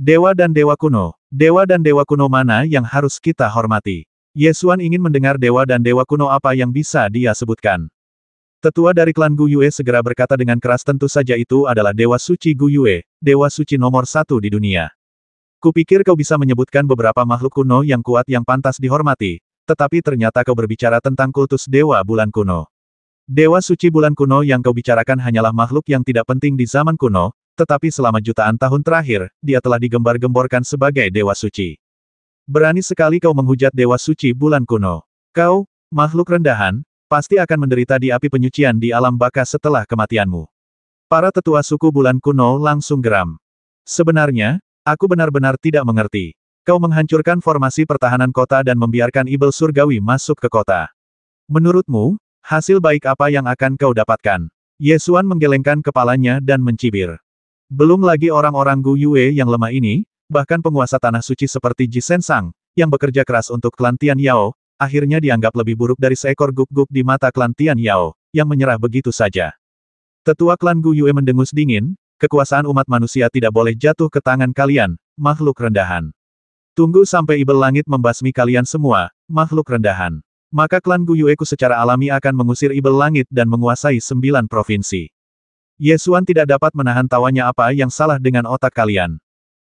Dewa dan Dewa Kuno. Dewa dan Dewa Kuno mana yang harus kita hormati? Ye Xuan ingin mendengar Dewa dan Dewa Kuno apa yang bisa dia sebutkan. Tetua dari klan Gu Yue segera berkata dengan keras, tentu saja itu adalah Dewa Suci Gu Yue, Dewa Suci nomor 1 di dunia. Kupikir kau bisa menyebutkan beberapa makhluk kuno yang kuat yang pantas dihormati, tetapi ternyata kau berbicara tentang kultus Dewa Bulan Kuno. Dewa Suci Bulan Kuno yang kau bicarakan hanyalah makhluk yang tidak penting di zaman kuno, tetapi selama jutaan tahun terakhir, dia telah digembar-gemborkan sebagai Dewa Suci. Berani sekali kau menghujat Dewa Suci Bulan Kuno. Kau, makhluk rendahan, pasti akan menderita di api penyucian di alam baka setelah kematianmu. Para tetua suku Bulan Kuno langsung geram. Sebenarnya, aku benar-benar tidak mengerti. Kau menghancurkan formasi pertahanan kota dan membiarkan Ibel Surgawi masuk ke kota. Menurutmu, hasil baik apa yang akan kau dapatkan? Ye Xuan menggelengkan kepalanya dan mencibir. Belum lagi orang-orang Gu Yue yang lemah ini, bahkan penguasa tanah suci seperti Ji Sensang, yang bekerja keras untuk klan Tian Yao, akhirnya dianggap lebih buruk dari seekor guk-guk di mata klan Tian Yao, yang menyerah begitu saja. Tetua klan Gu Yue mendengus dingin, kekuasaan umat manusia tidak boleh jatuh ke tangan kalian, makhluk rendahan. Tunggu sampai Ibel Langit membasmi kalian semua, makhluk rendahan. Maka klan Gu Yue ku secara alami akan mengusir Ibel Langit dan menguasai 9 provinsi. Ye Xuan tidak dapat menahan tawanya, apa yang salah dengan otak kalian.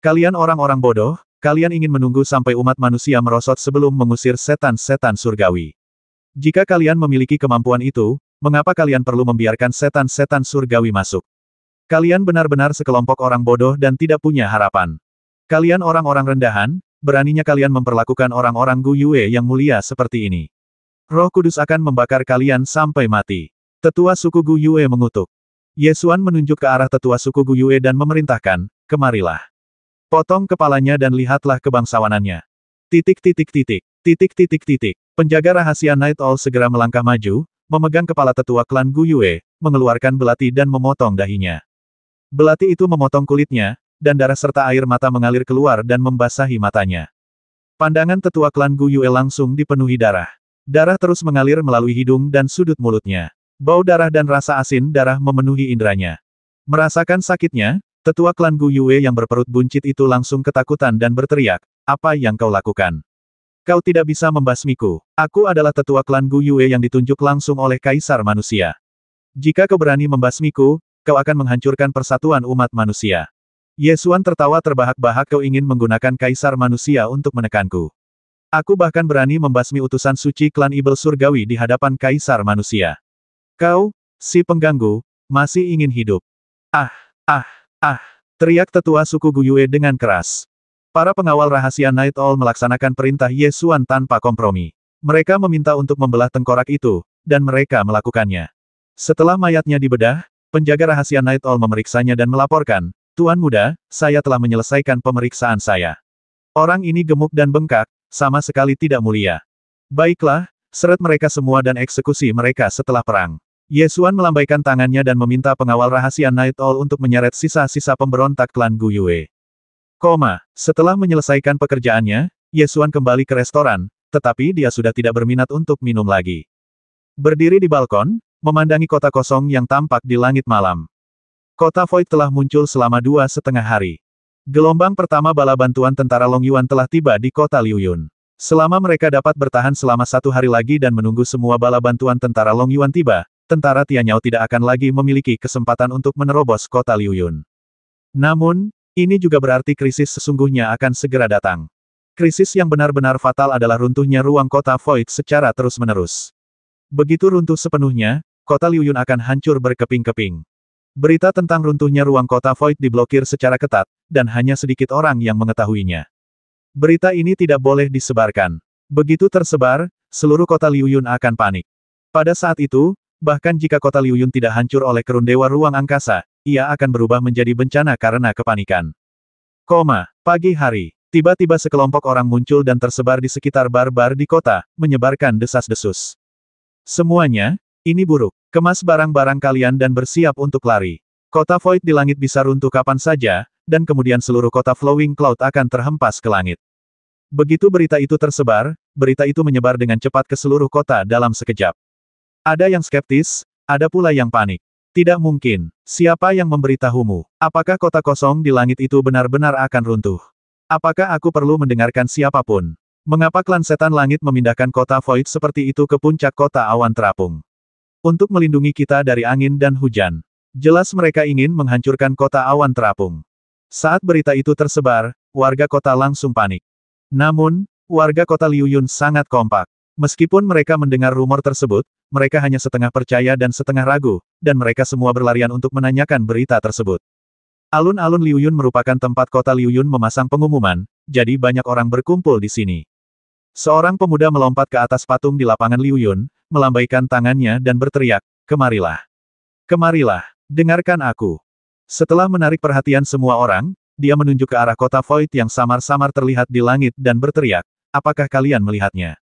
Kalian orang-orang bodoh, kalian ingin menunggu sampai umat manusia merosot sebelum mengusir setan-setan surgawi. Jika kalian memiliki kemampuan itu, mengapa kalian perlu membiarkan setan-setan surgawi masuk? Kalian benar-benar sekelompok orang bodoh dan tidak punya harapan. Kalian orang-orang rendahan, beraninya kalian memperlakukan orang-orang Gu Yue yang mulia seperti ini. Roh Kudus akan membakar kalian sampai mati. Tetua suku Gu Yue mengutuk. Ye Xuan menunjuk ke arah tetua suku Gu Yue dan memerintahkan, kemarilah. Potong kepalanya dan lihatlah kebangsawanannya. Titik. Penjaga rahasia Night Owl segera melangkah maju, memegang kepala tetua klan Gu Yue, mengeluarkan belati dan memotong dahinya. Belati itu memotong kulitnya, dan darah serta air mata mengalir keluar dan membasahi matanya. Pandangan tetua klan Gu Yue langsung dipenuhi darah. Darah terus mengalir melalui hidung dan sudut mulutnya. Bau darah dan rasa asin darah memenuhi indranya. Merasakan sakitnya, tetua klan Gu Yue yang berperut buncit itu langsung ketakutan dan berteriak, apa yang kau lakukan? Kau tidak bisa membasmiku. Aku adalah tetua klan Gu Yue yang ditunjuk langsung oleh Kaisar Manusia. Jika kau berani membasmiku, kau akan menghancurkan persatuan umat manusia. Ye Xuan tertawa terbahak-bahak, kau ingin menggunakan Kaisar Manusia untuk menekanku. Aku bahkan berani membasmi utusan suci klan Ibel Surgawi di hadapan Kaisar Manusia. Kau, si pengganggu, masih ingin hidup. Teriak tetua suku Gu Yue dengan keras. Para pengawal rahasia Night Owl melaksanakan perintah Ye Xuan tanpa kompromi. Mereka meminta untuk membelah tengkorak itu, dan mereka melakukannya. Setelah mayatnya dibedah, penjaga rahasia Night Owl memeriksanya dan melaporkan, Tuan Muda, saya telah menyelesaikan pemeriksaan saya. Orang ini gemuk dan bengkak, sama sekali tidak mulia. Baiklah, seret mereka semua dan eksekusi mereka setelah perang. Ye Xuan melambaikan tangannya dan meminta pengawal rahasia Night Owl untuk menyeret sisa-sisa pemberontak klan Gu Yue. Setelah menyelesaikan pekerjaannya, Ye Xuan kembali ke restoran, tetapi dia sudah tidak berminat untuk minum lagi. Berdiri di balkon, memandangi kota kosong yang tampak di langit malam. Kota Void telah muncul selama 2,5 hari. Gelombang pertama bala bantuan tentara Long Yuan telah tiba di kota Liuyun. Selama mereka dapat bertahan selama 1 hari lagi dan menunggu semua bala bantuan tentara Long Yuan tiba, tentara Tianyao tidak akan lagi memiliki kesempatan untuk menerobos kota Liuyun. Namun, ini juga berarti krisis sesungguhnya akan segera datang. Krisis yang benar-benar fatal adalah runtuhnya ruang kota Void secara terus-menerus. Begitu runtuh sepenuhnya, kota Liuyun akan hancur berkeping-keping. Berita tentang runtuhnya ruang kota Void diblokir secara ketat, dan hanya sedikit orang yang mengetahuinya. Berita ini tidak boleh disebarkan. Begitu tersebar, seluruh kota Liuyun akan panik. Pada saat itu, bahkan jika kota Liuyun tidak hancur oleh kerun dewa ruang angkasa, ia akan berubah menjadi bencana karena kepanikan. Pagi hari, tiba-tiba sekelompok orang muncul dan tersebar di sekitar bar-bar di kota, menyebarkan desas-desus. Semuanya, ini buruk. Kemas barang-barang kalian dan bersiap untuk lari. Kota Void di langit bisa runtuh kapan saja, dan kemudian seluruh kota Flowing Cloud akan terhempas ke langit. Begitu berita itu tersebar, berita itu menyebar dengan cepat ke seluruh kota dalam sekejap. Ada yang skeptis, ada pula yang panik. Tidak mungkin. Siapa yang memberitahumu? Apakah kota kosong di langit itu benar-benar akan runtuh? Apakah aku perlu mendengarkan siapapun? Mengapa klan setan langit memindahkan kota Void seperti itu ke puncak kota awan terapung? Untuk melindungi kita dari angin dan hujan. Jelas mereka ingin menghancurkan kota awan terapung. Saat berita itu tersebar, warga kota langsung panik. Namun, warga kota Liuyun sangat kompak. Meskipun mereka mendengar rumor tersebut, mereka hanya setengah percaya dan setengah ragu, dan mereka semua berlarian untuk menanyakan berita tersebut. Alun-alun Liuyun merupakan tempat kota Liuyun memasang pengumuman, jadi banyak orang berkumpul di sini. Seorang pemuda melompat ke atas patung di lapangan Liuyun, melambaikan tangannya dan berteriak, "Kemarilah! Kemarilah! Dengarkan aku!" Setelah menarik perhatian semua orang, dia menunjuk ke arah kota Void yang samar-samar terlihat di langit dan berteriak, "Apakah kalian melihatnya?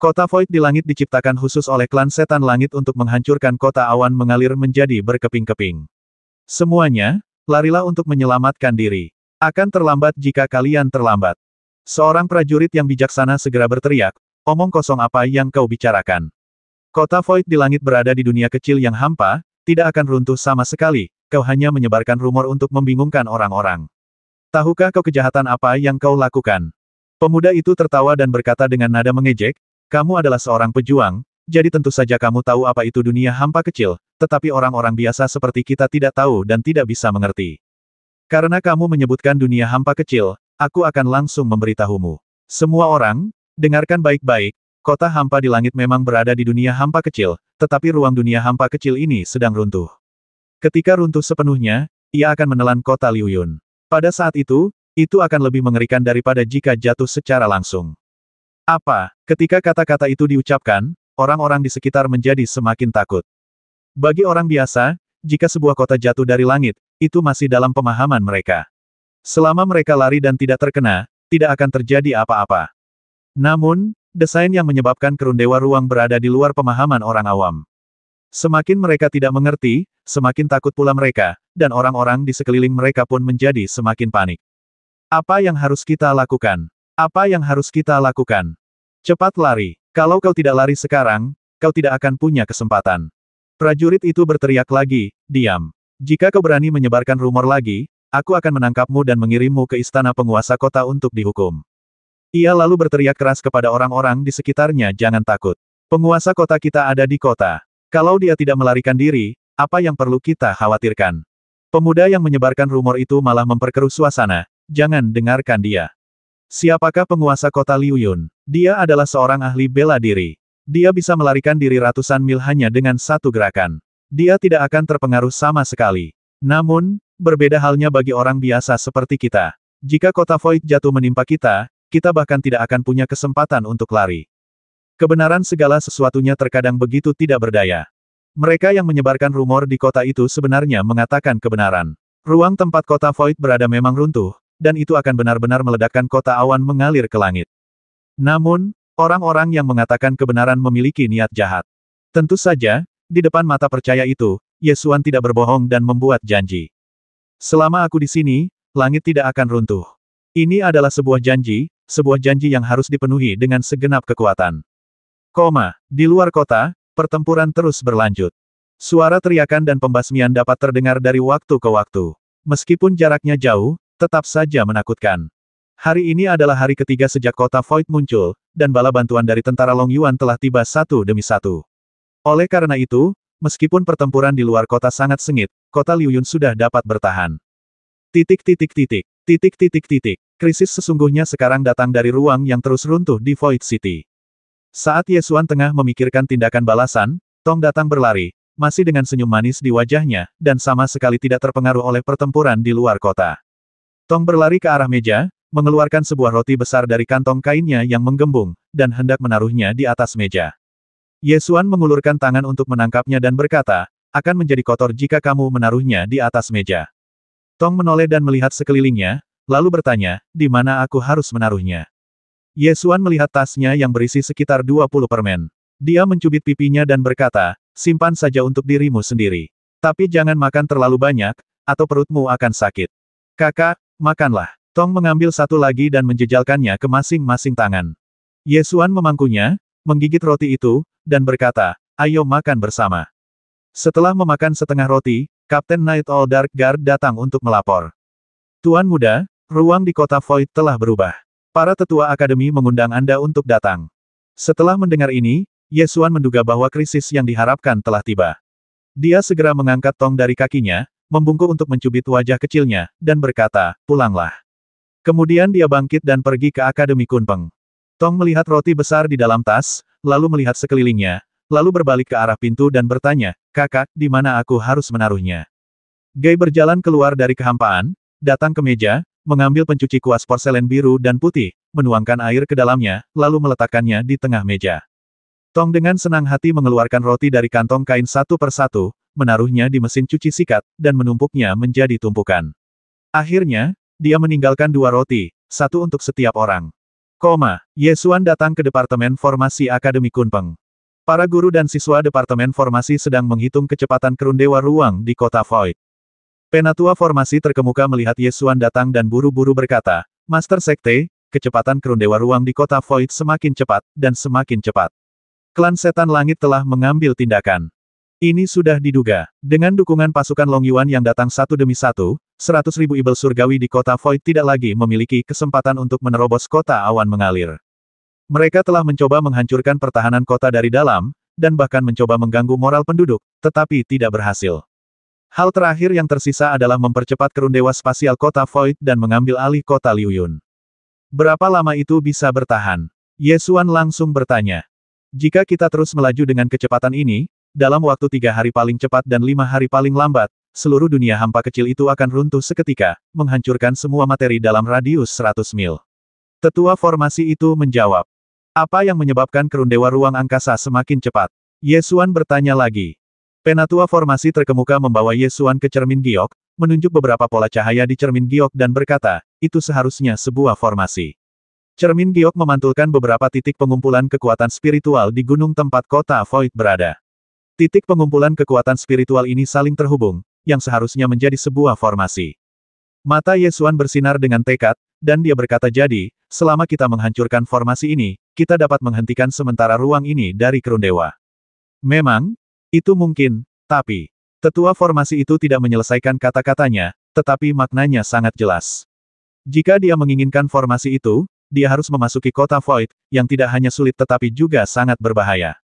Kota Void di langit diciptakan khusus oleh klan setan langit untuk menghancurkan kota awan mengalir menjadi berkeping-keping. Semuanya, larilah untuk menyelamatkan diri. Akan terlambat jika kalian terlambat." Seorang prajurit yang bijaksana segera berteriak, "Omong kosong apa yang kau bicarakan? Kota Void di langit berada di dunia kecil yang hampa, tidak akan runtuh sama sekali, kau hanya menyebarkan rumor untuk membingungkan orang-orang. Tahukah kau kejahatan apa yang kau lakukan?" Pemuda itu tertawa dan berkata dengan nada mengejek, "Kamu adalah seorang pejuang, jadi tentu saja kamu tahu apa itu dunia hampa kecil, tetapi orang-orang biasa seperti kita tidak tahu dan tidak bisa mengerti. Karena kamu menyebutkan dunia hampa kecil, aku akan langsung memberitahumu. Semua orang, dengarkan baik-baik, kota hampa di langit memang berada di dunia hampa kecil, tetapi ruang dunia hampa kecil ini sedang runtuh. Ketika runtuh sepenuhnya, ia akan menelan kota Liuyun. Pada saat itu akan lebih mengerikan daripada jika jatuh secara langsung." Apa? Ketika kata-kata itu diucapkan, orang-orang di sekitar menjadi semakin takut. Bagi orang biasa, jika sebuah kota jatuh dari langit, itu masih dalam pemahaman mereka. Selama mereka lari dan tidak terkena, tidak akan terjadi apa-apa. Namun, desain yang menyebabkan kerundewa ruang berada di luar pemahaman orang awam. Semakin mereka tidak mengerti, semakin takut pula mereka, dan orang-orang di sekeliling mereka pun menjadi semakin panik. Apa yang harus kita lakukan? Apa yang harus kita lakukan? Cepat lari. Kalau kau tidak lari sekarang, kau tidak akan punya kesempatan. Prajurit itu berteriak lagi, "Diam. Jika kau berani menyebarkan rumor lagi, aku akan menangkapmu dan mengirimmu ke istana penguasa kota untuk dihukum." Ia lalu berteriak keras kepada orang-orang di sekitarnya, "Jangan takut. Penguasa kota kita ada di kota. Kalau dia tidak melarikan diri, apa yang perlu kita khawatirkan?" Pemuda yang menyebarkan rumor itu malah memperkeruh suasana, "Jangan dengarkan dia. Siapakah penguasa kota Liuyun? Dia adalah seorang ahli bela diri. Dia bisa melarikan diri ratusan mil hanya dengan satu gerakan. Dia tidak akan terpengaruh sama sekali. Namun, berbeda halnya bagi orang biasa seperti kita. Jika kota Void jatuh menimpa kita, kita bahkan tidak akan punya kesempatan untuk lari. Kebenaran segala sesuatunya terkadang begitu tidak berdaya." Mereka yang menyebarkan rumor di kota itu sebenarnya mengatakan kebenaran. Ruang tempat kota Void berada memang runtuh, dan itu akan benar-benar meledakkan kota awan mengalir ke langit. Namun, orang-orang yang mengatakan kebenaran memiliki niat jahat. Tentu saja, di depan mata percaya itu, Yesuan tidak berbohong dan membuat janji. "Selama aku di sini, langit tidak akan runtuh." Ini adalah sebuah janji yang harus dipenuhi dengan segenap kekuatan. Di luar kota, pertempuran terus berlanjut. Suara teriakan dan pembasmian dapat terdengar dari waktu ke waktu. Meskipun jaraknya jauh, tetap saja menakutkan. Hari ini adalah hari ketiga sejak kota Void muncul, dan bala bantuan dari tentara Long Yuan telah tiba satu demi satu. Oleh karena itu, meskipun pertempuran di luar kota sangat sengit, kota Liuyun sudah dapat bertahan. Krisis sesungguhnya sekarang datang dari ruang yang terus runtuh di Void City. Saat Yesuan tengah memikirkan tindakan balasan, Tong datang berlari, masih dengan senyum manis di wajahnya, dan sama sekali tidak terpengaruh oleh pertempuran di luar kota. Tong berlari ke arah meja, mengeluarkan sebuah roti besar dari kantong kainnya yang menggembung, dan hendak menaruhnya di atas meja. Yesuan mengulurkan tangan untuk menangkapnya dan berkata, "Akan menjadi kotor jika kamu menaruhnya di atas meja." Tong menoleh dan melihat sekelilingnya, lalu bertanya, "Di mana aku harus menaruhnya?" Yesuan melihat tasnya yang berisi sekitar 20 permen. Dia mencubit pipinya dan berkata, "Simpan saja untuk dirimu sendiri. Tapi jangan makan terlalu banyak, atau perutmu akan sakit." "Kakak, makanlah." Tong mengambil satu lagi dan menjejalkannya ke masing-masing tangan. Yesuan memangkunya, menggigit roti itu, dan berkata, "Ayo makan bersama." Setelah memakan setengah roti, Kapten Night Owl Dark Guard datang untuk melapor. Tuan muda, ruang di kota Void telah berubah. Para tetua akademi mengundang Anda untuk datang. Setelah mendengar ini, Ye Xuan menduga bahwa krisis yang diharapkan telah tiba. Dia segera mengangkat tong dari kakinya, membungkuk untuk mencubit wajah kecilnya, dan berkata, pulanglah. Kemudian dia bangkit dan pergi ke Akademi Kunpeng. Tong melihat roti besar di dalam tas, lalu melihat sekelilingnya, lalu berbalik ke arah pintu dan bertanya, kakak, di mana aku harus menaruhnya? Gai berjalan keluar dari kehampaan, datang ke meja, mengambil pencuci kuas porselen biru dan putih, menuangkan air ke dalamnya, lalu meletakkannya di tengah meja. Tong dengan senang hati mengeluarkan roti dari kantong kain satu persatu, menaruhnya di mesin cuci sikat, dan menumpuknya menjadi tumpukan. Akhirnya, dia meninggalkan 2 roti, 1 untuk setiap orang. Ye Xuan datang ke Departemen Formasi Akademi Kunpeng. Para guru dan siswa Departemen Formasi sedang menghitung kecepatan kerun dewa ruang di kota Void. Penatua Formasi terkemuka melihat Ye Xuan datang dan buru-buru berkata, Master Sekte, kecepatan kerun dewa ruang di kota Void semakin cepat, dan semakin cepat. Klan Setan Langit telah mengambil tindakan. Ini sudah diduga. Dengan dukungan pasukan Long Yuan yang datang satu demi satu, 100.000 ibel surgawi di kota Void tidak lagi memiliki kesempatan untuk menerobos kota awan mengalir. Mereka telah mencoba menghancurkan pertahanan kota dari dalam, dan bahkan mencoba mengganggu moral penduduk, tetapi tidak berhasil. Hal terakhir yang tersisa adalah mempercepat kerun dewa spasial kota Void dan mengambil alih kota Liuyun. Berapa lama itu bisa bertahan? Ye Xuan langsung bertanya. Jika kita terus melaju dengan kecepatan ini, dalam waktu 3 hari paling cepat dan 5 hari paling lambat, seluruh dunia hampa kecil itu akan runtuh seketika, menghancurkan semua materi dalam radius 100 mil. Tetua formasi itu menjawab. Apa yang menyebabkan kerun dewa ruang angkasa semakin cepat? Ye Xuan bertanya lagi. Penatua formasi terkemuka membawa Ye Xuan ke cermin giok, menunjuk beberapa pola cahaya di cermin giok dan berkata, itu seharusnya sebuah formasi. Cermin giok memantulkan beberapa titik pengumpulan kekuatan spiritual di gunung tempat kota Void berada. Titik pengumpulan kekuatan spiritual ini saling terhubung, yang seharusnya menjadi sebuah formasi. Mata Ye Xuan bersinar dengan tekad, dan dia berkata jadi, selama kita menghancurkan formasi ini, kita dapat menghentikan sementara ruang ini dari kerun dewa. Memang, itu mungkin, tapi, tetua formasi itu tidak menyelesaikan kata-katanya, tetapi maknanya sangat jelas. Jika dia menginginkan formasi itu, dia harus memasuki kota Void, yang tidak hanya sulit tetapi juga sangat berbahaya.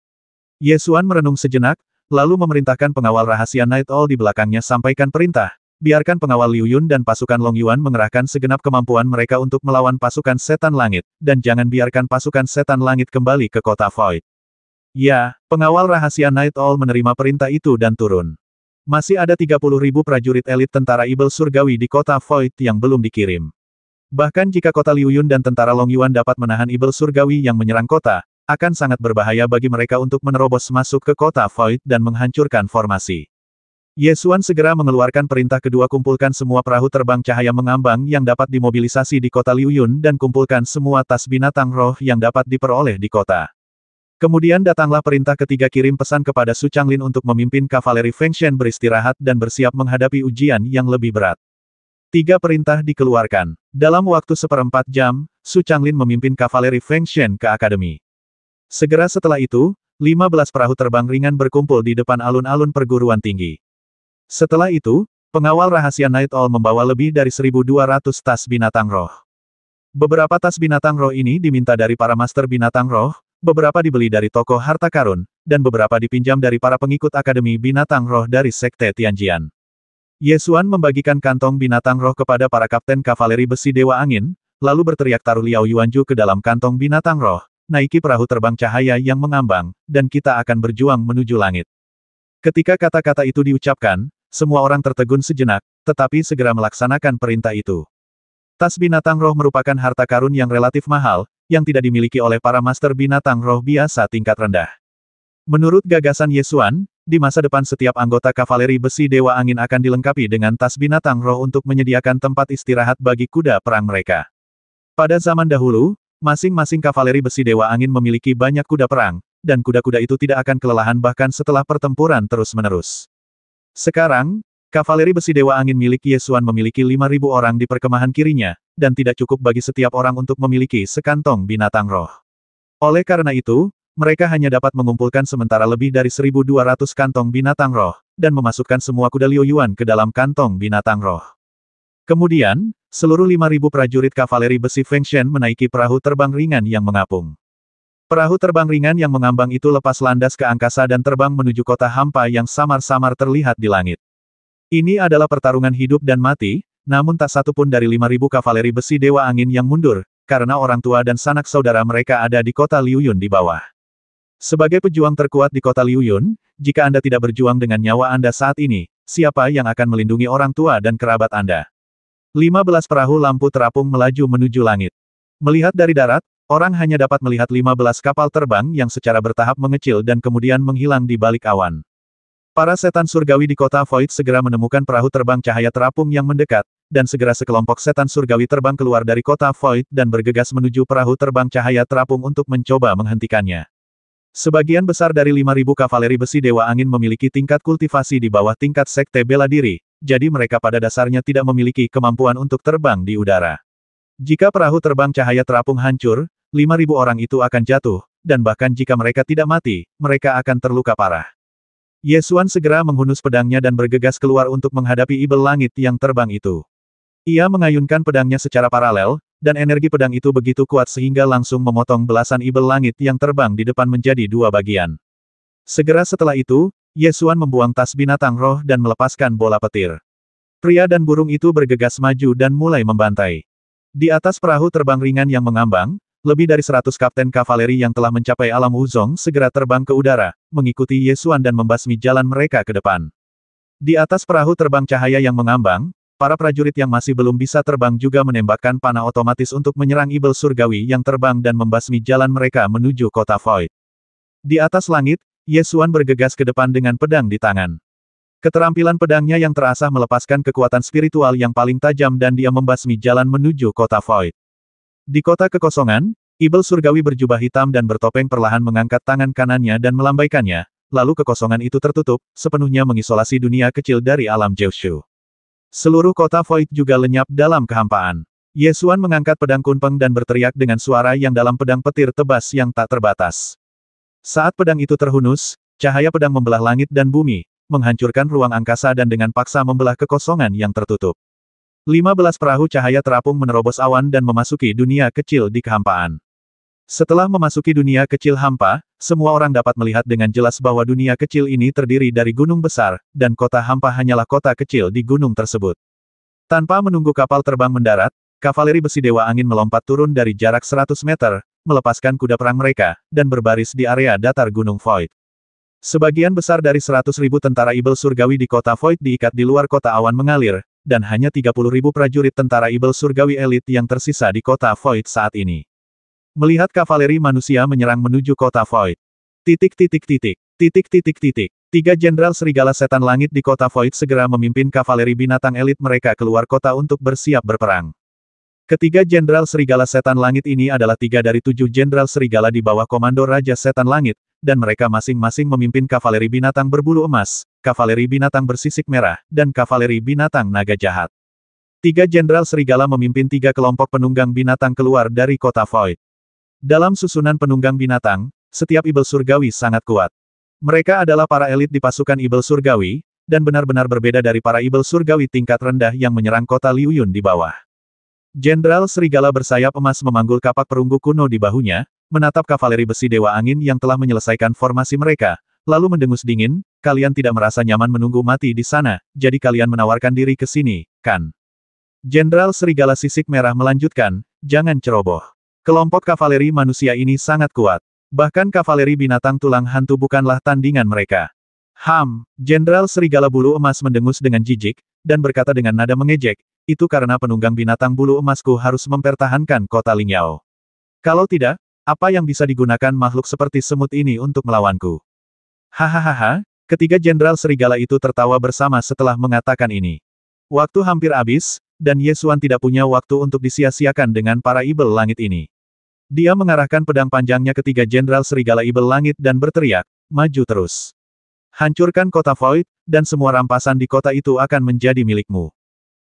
Ye Xuan merenung sejenak, lalu memerintahkan pengawal rahasia Night Owl di belakangnya sampaikan perintah, biarkan pengawal Liu Yun dan pasukan Long Yuan mengerahkan segenap kemampuan mereka untuk melawan pasukan Setan Langit, dan jangan biarkan pasukan Setan Langit kembali ke kota Void. Ya, pengawal rahasia Night Owl menerima perintah itu dan turun. Masih ada 30.000 prajurit elit tentara Ibel Surgawi di kota Void yang belum dikirim. Bahkan jika kota Liu Yun dan tentara Long Yuan dapat menahan Ibel Surgawi yang menyerang kota, akan sangat berbahaya bagi mereka untuk menerobos masuk ke kota Void dan menghancurkan formasi. Ye Xuan segera mengeluarkan perintah kedua kumpulkan semua perahu terbang cahaya mengambang yang dapat dimobilisasi di kota Liu Yun dan kumpulkan semua tas binatang roh yang dapat diperoleh di kota. Kemudian datanglah perintah ketiga kirim pesan kepada Su Changlin untuk memimpin kavaleri Feng Shen beristirahat dan bersiap menghadapi ujian yang lebih berat. 3 perintah dikeluarkan. Dalam waktu 1/4 jam, Su Changlin memimpin kavaleri Feng Shen ke akademi. Segera setelah itu, 15 perahu terbang ringan berkumpul di depan alun-alun perguruan tinggi. Setelah itu, pengawal rahasia Night Owl membawa lebih dari 1.200 tas binatang roh. Beberapa tas binatang roh ini diminta dari para master binatang roh, beberapa dibeli dari toko harta karun, dan beberapa dipinjam dari para pengikut Akademi Binatang Roh dari Sekte Tianjian. Ye Xuan membagikan kantong binatang roh kepada para kapten kavaleri besi Dewa Angin, lalu berteriak taruh Liao Yuanju ke dalam kantong binatang roh, naiki perahu terbang cahaya yang mengambang, dan kita akan berjuang menuju langit. Ketika kata-kata itu diucapkan, semua orang tertegun sejenak, tetapi segera melaksanakan perintah itu. Tas binatang roh merupakan harta karun yang relatif mahal, yang tidak dimiliki oleh para master binatang roh biasa tingkat rendah. Menurut gagasan Ye Xuan, di masa depan setiap anggota kavaleri besi Dewa Angin akan dilengkapi dengan tas binatang roh untuk menyediakan tempat istirahat bagi kuda perang mereka. Pada zaman dahulu, masing-masing kavaleri besi Dewa Angin memiliki banyak kuda perang, dan kuda-kuda itu tidak akan kelelahan bahkan setelah pertempuran terus-menerus. Sekarang, kavaleri besi Dewa Angin milik Ye Xuan memiliki 5.000 orang di perkemahan kirinya, dan tidak cukup bagi setiap orang untuk memiliki sekantong binatang roh. Oleh karena itu, mereka hanya dapat mengumpulkan sementara lebih dari 1.200 kantong binatang roh, dan memasukkan semua kuda Liu Yuan ke dalam kantong binatang roh. Kemudian, seluruh 5.000 prajurit kavaleri besi Feng Shen menaiki perahu terbang ringan yang mengapung. Perahu terbang ringan yang mengambang itu lepas landas ke angkasa dan terbang menuju kota hampa yang samar-samar terlihat di langit. Ini adalah pertarungan hidup dan mati, namun tak satu pun dari 5.000 kavaleri besi Dewa Angin yang mundur, karena orang tua dan sanak saudara mereka ada di kota Liu Yun di bawah. Sebagai pejuang terkuat di kota Liu Yun, jika Anda tidak berjuang dengan nyawa Anda saat ini, siapa yang akan melindungi orang tua dan kerabat Anda? 15 perahu lampu terapung melaju menuju langit. Melihat dari darat, orang hanya dapat melihat 15 kapal terbang yang secara bertahap mengecil dan kemudian menghilang di balik awan. Para setan surgawi di kota Void segera menemukan perahu terbang cahaya terapung yang mendekat, dan segera sekelompok setan surgawi terbang keluar dari kota Void dan bergegas menuju perahu terbang cahaya terapung untuk mencoba menghentikannya. Sebagian besar dari 5.000 kavaleri besi Dewa Angin memiliki tingkat kultivasi di bawah tingkat sekte bela diri, jadi mereka pada dasarnya tidak memiliki kemampuan untuk terbang di udara. Jika perahu terbang cahaya terapung hancur, 5.000 orang itu akan jatuh, dan bahkan jika mereka tidak mati, mereka akan terluka parah. Ye Xuan segera menghunus pedangnya dan bergegas keluar untuk menghadapi ibel langit yang terbang itu. Ia mengayunkan pedangnya secara paralel, dan energi pedang itu begitu kuat sehingga langsung memotong belasan ibel langit yang terbang di depan menjadi dua bagian. Segera setelah itu, Ye Xuan membuang tas binatang roh dan melepaskan bola petir. Pria dan burung itu bergegas maju dan mulai membantai. Di atas perahu terbang ringan yang mengambang, lebih dari 100 kapten kavaleri yang telah mencapai alam Wuzong segera terbang ke udara, mengikuti Ye Xuan dan membasmi jalan mereka ke depan. Di atas perahu terbang cahaya yang mengambang, para prajurit yang masih belum bisa terbang juga menembakkan panah otomatis untuk menyerang ibel surgawi yang terbang dan membasmi jalan mereka menuju kota Void. Di atas langit, Ye Xuan bergegas ke depan dengan pedang di tangan. Keterampilan pedangnya yang terasah melepaskan kekuatan spiritual yang paling tajam dan dia membasmi jalan menuju kota Void. Di kota kekosongan, ibel surgawi berjubah hitam dan bertopeng perlahan mengangkat tangan kanannya dan melambaikannya, lalu kekosongan itu tertutup, sepenuhnya mengisolasi dunia kecil dari alam Jiushu. Seluruh kota Void juga lenyap dalam kehampaan. Ye Xuan mengangkat pedang kunpeng dan berteriak dengan suara yang dalam pedang petir tebas yang tak terbatas. Saat pedang itu terhunus, cahaya pedang membelah langit dan bumi, menghancurkan ruang angkasa dan dengan paksa membelah kekosongan yang tertutup. 15 perahu cahaya terapung menerobos awan dan memasuki dunia kecil di kehampaan. Setelah memasuki dunia kecil hampa, semua orang dapat melihat dengan jelas bahwa dunia kecil ini terdiri dari gunung besar, dan kota hampa hanyalah kota kecil di gunung tersebut. Tanpa menunggu kapal terbang mendarat, kavaleri besi Dewa Angin melompat turun dari jarak 100 meter, melepaskan kuda perang mereka, dan berbaris di area datar gunung Void. Sebagian besar dari 100.000 tentara ibel surgawi di kota Void diikat di luar kota awan mengalir, dan hanya 30.000 prajurit tentara ibel surgawi elit yang tersisa di kota Void saat ini. Melihat kavaleri manusia menyerang menuju kota Void. Tiga jenderal serigala setan langit di kota Void segera memimpin kavaleri binatang elit mereka keluar kota untuk bersiap berperang. Ketiga jenderal serigala setan langit ini adalah 3 dari 7 jenderal serigala di bawah komando Raja Setan Langit, dan mereka masing-masing memimpin kavaleri binatang berbulu emas, kavaleri binatang bersisik merah, dan kavaleri binatang naga jahat. 3 jenderal serigala memimpin 3 kelompok penunggang binatang keluar dari kota Void. Dalam susunan penunggang binatang, setiap ibel surgawi sangat kuat. Mereka adalah para elit di pasukan ibel surgawi, dan benar-benar berbeda dari para ibel surgawi tingkat rendah yang menyerang kota Liu Yun di bawah. Jenderal serigala bersayap emas memanggul kapak perunggu kuno di bahunya, menatap kavaleri besi Dewa Angin yang telah menyelesaikan formasi mereka, lalu mendengus dingin, "Kalian tidak merasa nyaman menunggu mati di sana, jadi kalian menawarkan diri ke sini, kan?" Jenderal serigala sisik merah melanjutkan, "Jangan ceroboh. Kelompok kavaleri manusia ini sangat kuat. Bahkan kavaleri binatang tulang hantu bukanlah tandingan mereka." Jenderal serigala bulu emas mendengus dengan jijik, dan berkata dengan nada mengejek, "Itu karena penunggang binatang bulu emasku harus mempertahankan kota Lingyao. Kalau tidak, apa yang bisa digunakan makhluk seperti semut ini untuk melawanku?" Hahaha, ketiga jenderal serigala itu tertawa bersama setelah mengatakan ini. Waktu hampir habis, dan Ye Xuan tidak punya waktu untuk disia-siakan dengan para ibel langit ini. Dia mengarahkan pedang panjangnya ke 3 jenderal serigala ibel langit dan berteriak, "Maju terus. Hancurkan kota Void, dan semua rampasan di kota itu akan menjadi milikmu."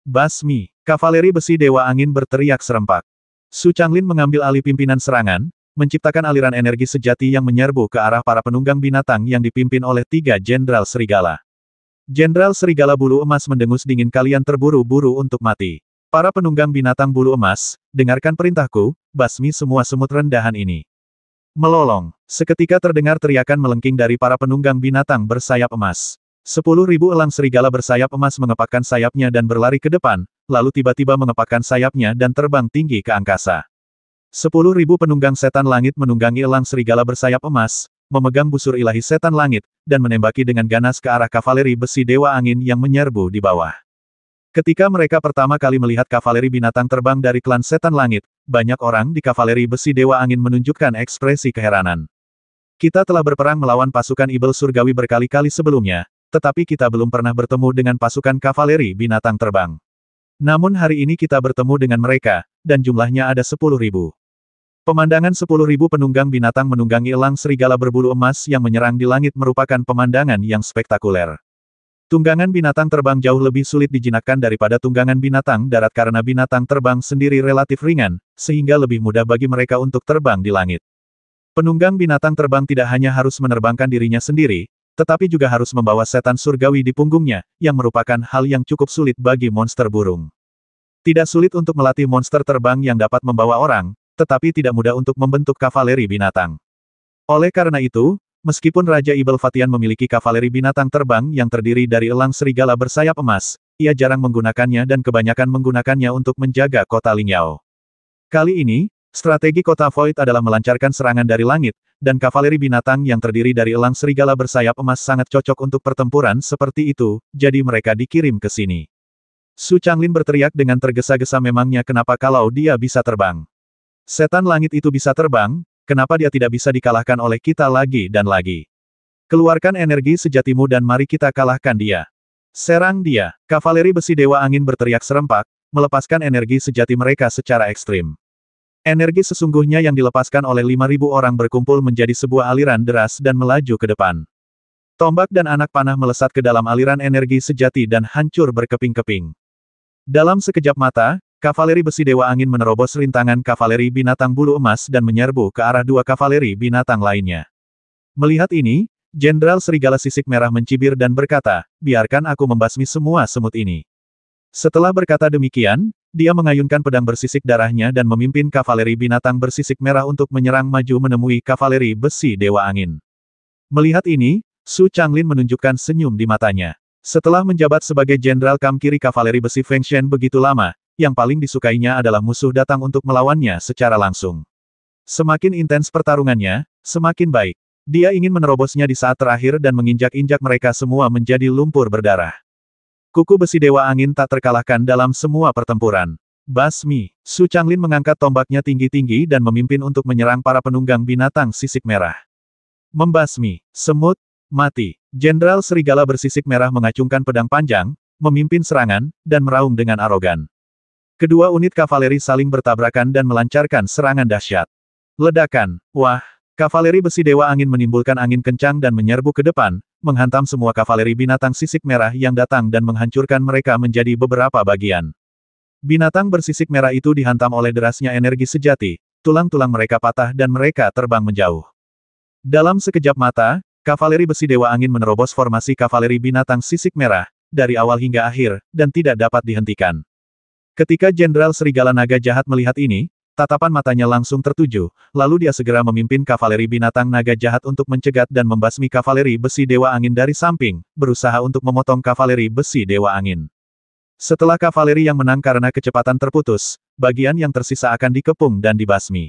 Basmi, kavaleri besi Dewa Angin berteriak serempak. Su Changlin mengambil alih pimpinan serangan, menciptakan aliran energi sejati yang menyerbu ke arah para penunggang binatang yang dipimpin oleh 3 Jenderal Serigala. Jenderal Serigala Bulu Emas mendengus dingin, kalian terburu-buru untuk mati. Para penunggang binatang bulu emas, dengarkan perintahku, basmi semua semut rendahan ini. Melolong. Seketika terdengar teriakan melengking dari para penunggang binatang bersayap emas. 10.000 elang serigala bersayap emas mengepakkan sayapnya dan berlari ke depan, lalu tiba-tiba mengepakkan sayapnya dan terbang tinggi ke angkasa. 10.000 penunggang setan langit menunggangi elang serigala bersayap emas, memegang busur ilahi setan langit, dan menembaki dengan ganas ke arah kavaleri besi dewa angin yang menyerbu di bawah. Ketika mereka pertama kali melihat kavaleri binatang terbang dari klan setan langit, banyak orang di kavaleri besi dewa angin menunjukkan ekspresi keheranan. Kita telah berperang melawan pasukan Ibel Surgawi berkali-kali sebelumnya, tetapi kita belum pernah bertemu dengan pasukan kavaleri binatang terbang. Namun hari ini kita bertemu dengan mereka, dan jumlahnya ada 10.000. Pemandangan 10.000 penunggang binatang menunggangi elang serigala berbulu emas yang menyerang di langit merupakan pemandangan yang spektakuler. Tunggangan binatang terbang jauh lebih sulit dijinakkan daripada tunggangan binatang darat karena binatang terbang sendiri relatif ringan, sehingga lebih mudah bagi mereka untuk terbang di langit. Penunggang binatang terbang tidak hanya harus menerbangkan dirinya sendiri, tetapi juga harus membawa setan surgawi di punggungnya, yang merupakan hal yang cukup sulit bagi monster burung. Tidak sulit untuk melatih monster terbang yang dapat membawa orang, tetapi tidak mudah untuk membentuk kavaleri binatang. Oleh karena itu, meskipun Raja Ibel Fatian memiliki kavaleri binatang terbang yang terdiri dari elang serigala bersayap emas, ia jarang menggunakannya dan kebanyakan menggunakannya untuk menjaga kota Lingyao. Kali ini, strategi kota Void adalah melancarkan serangan dari langit, dan kavaleri binatang yang terdiri dari elang serigala bersayap emas sangat cocok untuk pertempuran seperti itu, jadi mereka dikirim ke sini. Su Changlin berteriak dengan tergesa-gesa, memangnya kenapa kalau dia bisa terbang? Setan langit itu bisa terbang, kenapa dia tidak bisa dikalahkan oleh kita lagi dan lagi? Keluarkan energi sejatimu dan mari kita kalahkan dia. Serang dia. Kavaleri besi dewa angin berteriak serempak, melepaskan energi sejati mereka secara ekstrim. Energi sesungguhnya yang dilepaskan oleh 5.000 orang berkumpul menjadi sebuah aliran deras dan melaju ke depan. Tombak dan anak panah melesat ke dalam aliran energi sejati dan hancur berkeping-keping. Dalam sekejap mata, kavaleri besi dewa angin menerobos rintangan kavaleri binatang bulu emas dan menyerbu ke arah 2 kavaleri binatang lainnya. Melihat ini, Jenderal Serigala Sisik Merah mencibir dan berkata, biarkan aku membasmi semua semut ini. Setelah berkata demikian, dia mengayunkan pedang bersisik darahnya dan memimpin kavaleri binatang bersisik merah untuk menyerang maju menemui kavaleri besi dewa angin. Melihat ini, Su Changlin menunjukkan senyum di matanya. Setelah menjabat sebagai Jenderal Kam Kiri kavaleri besi Feng Shen begitu lama, yang paling disukainya adalah musuh datang untuk melawannya secara langsung. Semakin intens pertarungannya, semakin baik. Dia ingin menerobosnya di saat terakhir dan menginjak-injak mereka semua menjadi lumpur berdarah. Kuku besi dewa angin tak terkalahkan dalam semua pertempuran. Basmi. Su Changlin mengangkat tombaknya tinggi-tinggi dan memimpin untuk menyerang para penunggang binatang sisik merah. Membasmi. Semut. Mati. Jenderal Serigala bersisik merah mengacungkan pedang panjang, memimpin serangan, dan meraung dengan arogan. Kedua unit kavaleri saling bertabrakan dan melancarkan serangan dahsyat. Ledakan. Wah! Kavaleri besi dewa angin menimbulkan angin kencang dan menyerbu ke depan, menghantam semua kavaleri binatang sisik merah yang datang dan menghancurkan mereka menjadi beberapa bagian. Binatang bersisik merah itu dihantam oleh derasnya energi sejati, tulang-tulang mereka patah dan mereka terbang menjauh. Dalam sekejap mata, kavaleri besi dewa angin menerobos formasi kavaleri binatang sisik merah, dari awal hingga akhir, dan tidak dapat dihentikan. Ketika Jenderal Serigala Naga Jahat melihat ini, tatapan matanya langsung tertuju, lalu dia segera memimpin kavaleri binatang naga jahat untuk mencegat dan membasmi kavaleri besi dewa angin dari samping, berusaha untuk memotong kavaleri besi dewa angin. Setelah kavaleri yang menang karena kecepatan terputus, bagian yang tersisa akan dikepung dan dibasmi.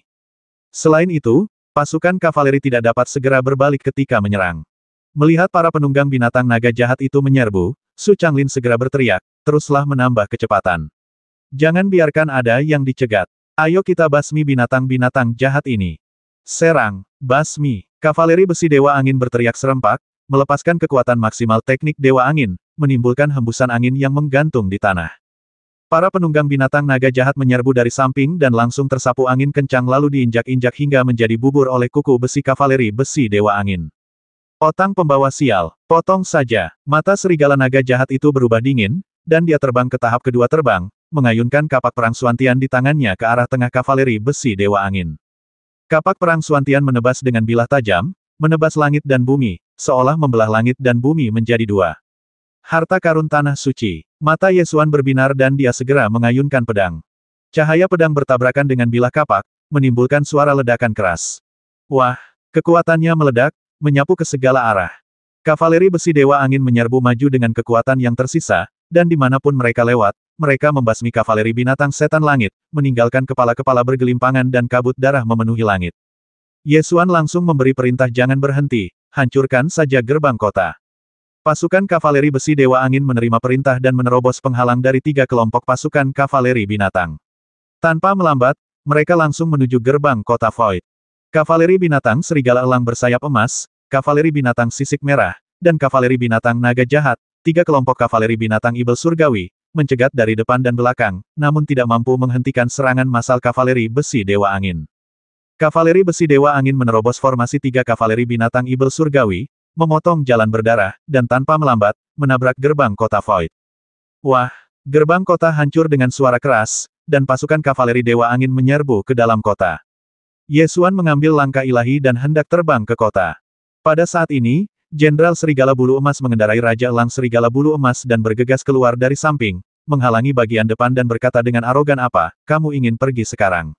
Selain itu, pasukan kavaleri tidak dapat segera berbalik ketika menyerang. Melihat para penunggang binatang naga jahat itu menyerbu, Su Changlin segera berteriak, teruslah menambah kecepatan. Jangan biarkan ada yang dicegat. Ayo kita basmi binatang-binatang jahat ini. Serang, basmi. Kavaleri besi dewa angin berteriak serempak, melepaskan kekuatan maksimal teknik dewa angin, menimbulkan hembusan angin yang menggantung di tanah. Para penunggang binatang naga jahat menyerbu dari samping dan langsung tersapu angin kencang lalu diinjak-injak hingga menjadi bubur oleh kuku besi kavaleri besi dewa angin. Otang pembawa sial, potong saja. Mata serigala naga jahat itu berubah dingin, dan dia terbang ke tahap kedua terbang, mengayunkan kapak perang Suantian di tangannya ke arah tengah kavaleri besi dewa angin. Kapak perang Suantian menebas dengan bilah tajam, menebas langit dan bumi, seolah membelah langit dan bumi menjadi dua. Harta karun tanah suci. Mata Yesuan berbinar dan dia segera mengayunkan pedang. Cahaya pedang bertabrakan dengan bilah kapak, menimbulkan suara ledakan keras. Wah, kekuatannya meledak, menyapu ke segala arah. Kavaleri besi Dewa Angin menyerbu maju dengan kekuatan yang tersisa, dan dimanapun mereka lewat, mereka membasmi kavaleri binatang setan langit, meninggalkan kepala-kepala bergelimpangan dan kabut darah memenuhi langit. Yesuan langsung memberi perintah jangan berhenti, hancurkan saja gerbang kota. Pasukan kavaleri besi Dewa Angin menerima perintah dan menerobos penghalang dari 3 kelompok pasukan kavaleri binatang. Tanpa melambat, mereka langsung menuju gerbang kota Void. Kavaleri binatang serigala elang bersayap emas, kavaleri binatang sisik merah, dan kavaleri binatang naga jahat, 3 kelompok kavaleri binatang ibel surgawi, mencegat dari depan dan belakang, namun tidak mampu menghentikan serangan massal kavaleri besi Dewa Angin. Kavaleri besi Dewa Angin menerobos formasi 3 kavaleri binatang ibel surgawi, memotong jalan berdarah, dan tanpa melambat, menabrak gerbang kota Void. Wah, gerbang kota hancur dengan suara keras, dan pasukan kavaleri Dewa Angin menyerbu ke dalam kota. Yesuan mengambil langkah ilahi dan hendak terbang ke kota. Pada saat ini, Jenderal Serigala Bulu Emas mengendarai Raja Elang Serigala Bulu Emas dan bergegas keluar dari samping, menghalangi bagian depan dan berkata dengan arogan, "Apa, kamu ingin pergi sekarang?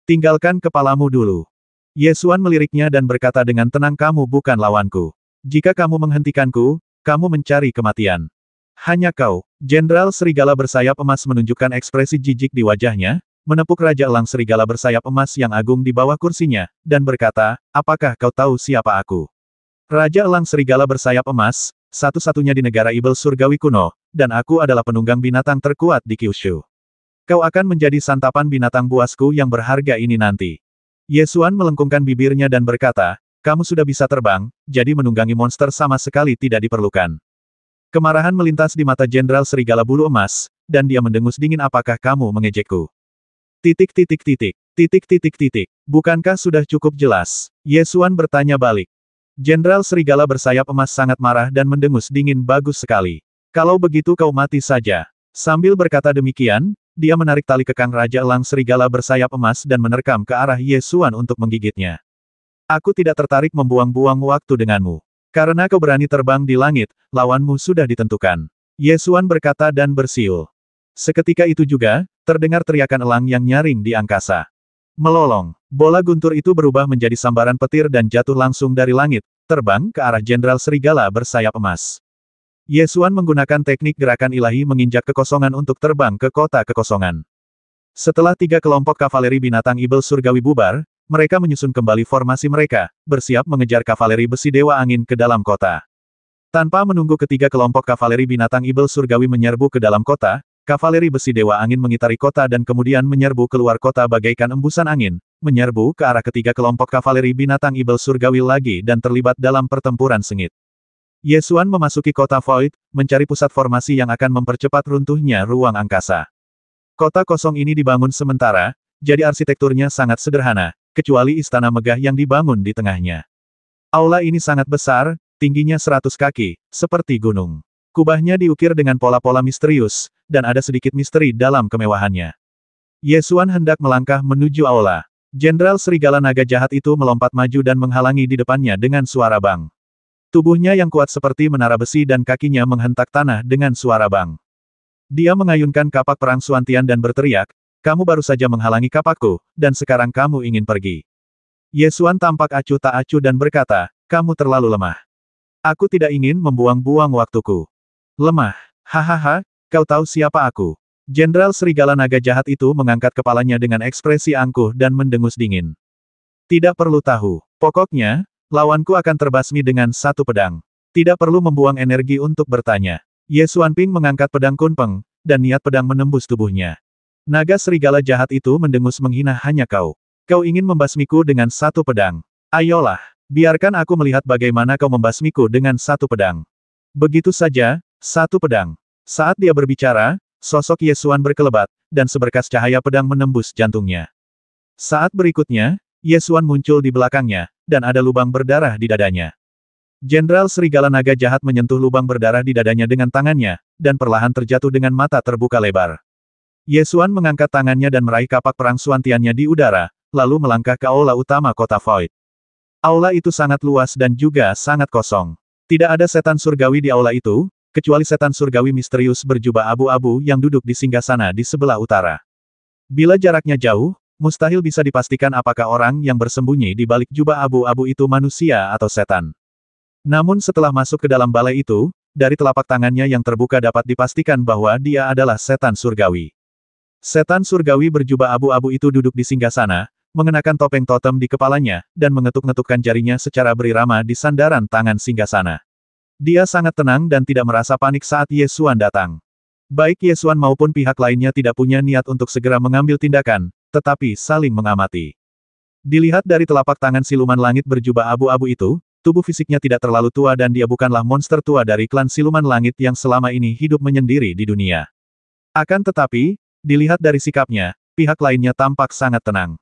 Tinggalkan kepalamu dulu." Yesuan meliriknya dan berkata dengan tenang, "Kamu bukan lawanku. Jika kamu menghentikanku, kamu mencari kematian." "Hanya kau." Jenderal Serigala Bersayap Emas menunjukkan ekspresi jijik di wajahnya, menepuk Raja Elang Serigala Bersayap Emas yang agung di bawah kursinya, dan berkata, "Apakah kau tahu siapa aku?" Raja Elang Serigala Bersayap Emas, satu-satunya di negara Ibel Surgawi kuno, dan aku adalah penunggang binatang terkuat di Kyushu. Kau akan menjadi santapan binatang buasku yang berharga ini nanti. Yesuan melengkungkan bibirnya dan berkata, "Kamu sudah bisa terbang, jadi menunggangi monster sama sekali tidak diperlukan." Kemarahan melintas di mata Jenderal Serigala Bulu Emas, dan dia mendengus dingin, "Apakah kamu mengejekku? Titik titik titik. Titik titik titik. Bukankah sudah cukup jelas?" Yesuan bertanya balik. Jenderal Serigala Bersayap Emas sangat marah dan mendengus dingin, "Bagus sekali. Kalau begitu kau mati saja." Sambil berkata demikian, dia menarik tali kekang Raja Elang Serigala Bersayap Emas dan menerkam ke arah Yesuan untuk menggigitnya. "Aku tidak tertarik membuang-buang waktu denganmu. Karena kau berani terbang di langit, lawanmu sudah ditentukan." Yesuan berkata dan bersiul. Seketika itu juga, terdengar teriakan elang yang nyaring di angkasa. Melolong, bola guntur itu berubah menjadi sambaran petir dan jatuh langsung dari langit, terbang ke arah Jenderal Serigala Bersayap Emas. Yesuan menggunakan teknik gerakan ilahi menginjak kekosongan untuk terbang ke kota kekosongan. Setelah 3 kelompok kavaleri binatang ibel surgawi bubar, mereka menyusun kembali formasi mereka, bersiap mengejar kavaleri besi Dewa Angin ke dalam kota. Tanpa menunggu ketiga kelompok kavaleri binatang ibel surgawi menyerbu ke dalam kota, kavaleri besi Dewa Angin mengitari kota dan kemudian menyerbu keluar kota bagaikan embusan angin, menyerbu ke arah ketiga kelompok kavaleri binatang ibel surgawi lagi dan terlibat dalam pertempuran sengit. Yesuan memasuki kota Void, mencari pusat formasi yang akan mempercepat runtuhnya ruang angkasa. Kota kosong ini dibangun sementara, jadi arsitekturnya sangat sederhana, kecuali istana megah yang dibangun di tengahnya. Aula ini sangat besar, tingginya 100 kaki, seperti gunung. Kubahnya diukir dengan pola-pola misterius, dan ada sedikit misteri dalam kemewahannya. Yesuan hendak melangkah menuju aula. Jenderal Serigala Naga Jahat itu melompat maju dan menghalangi di depannya dengan suara bang. Tubuhnya yang kuat seperti menara besi dan kakinya menghentak tanah dengan suara bang. Dia mengayunkan kapak perang Suantian dan berteriak, "Kamu baru saja menghalangi kapakku, dan sekarang kamu ingin pergi." Yesuan tampak acuh tak acuh dan berkata, "Kamu terlalu lemah. Aku tidak ingin membuang-buang waktuku." "Lemah? Hahaha, kau tahu siapa aku?" Jenderal Serigala Naga Jahat itu mengangkat kepalanya dengan ekspresi angkuh dan mendengus dingin. "Tidak perlu tahu. Pokoknya, lawanku akan terbasmi dengan satu pedang. Tidak perlu membuang energi untuk bertanya." Yesuan Ping mengangkat pedang kunpeng, dan niat pedang menembus tubuhnya. Naga Serigala Jahat itu mendengus menghina, "Hanya kau. Kau ingin membasmiku dengan satu pedang. Ayolah, biarkan aku melihat bagaimana kau membasmiku dengan satu pedang." Begitu saja, satu pedang. Saat dia berbicara, sosok Yesuan berkelebat, dan seberkas cahaya pedang menembus jantungnya. Saat berikutnya, Yesuan muncul di belakangnya, dan ada lubang berdarah di dadanya. Jenderal Serigala Naga Jahat menyentuh lubang berdarah di dadanya dengan tangannya, dan perlahan terjatuh dengan mata terbuka lebar. Yesuan mengangkat tangannya dan meraih kapak perang Suantiannya di udara, lalu melangkah ke aula utama kota Void. Aula itu sangat luas dan juga sangat kosong. Tidak ada setan surgawi di aula itu, kecuali setan surgawi misterius berjubah abu-abu yang duduk di singgasana di sebelah utara. Bila jaraknya jauh, mustahil bisa dipastikan apakah orang yang bersembunyi di balik jubah abu-abu itu manusia atau setan. Namun setelah masuk ke dalam balai itu, dari telapak tangannya yang terbuka dapat dipastikan bahwa dia adalah setan surgawi. Setan surgawi berjubah abu-abu itu duduk di singgasana, mengenakan topeng totem di kepalanya, dan mengetuk-ngetukkan jarinya secara berirama di sandaran tangan singgasana. Dia sangat tenang dan tidak merasa panik saat Ye Xuan datang. Baik Ye Xuan maupun pihak lainnya tidak punya niat untuk segera mengambil tindakan, tetapi saling mengamati. Dilihat dari telapak tangan siluman langit berjubah abu-abu itu, tubuh fisiknya tidak terlalu tua dan dia bukanlah monster tua dari klan siluman langit yang selama ini hidup menyendiri di dunia. Akan tetapi, dilihat dari sikapnya, pihak lainnya tampak sangat tenang.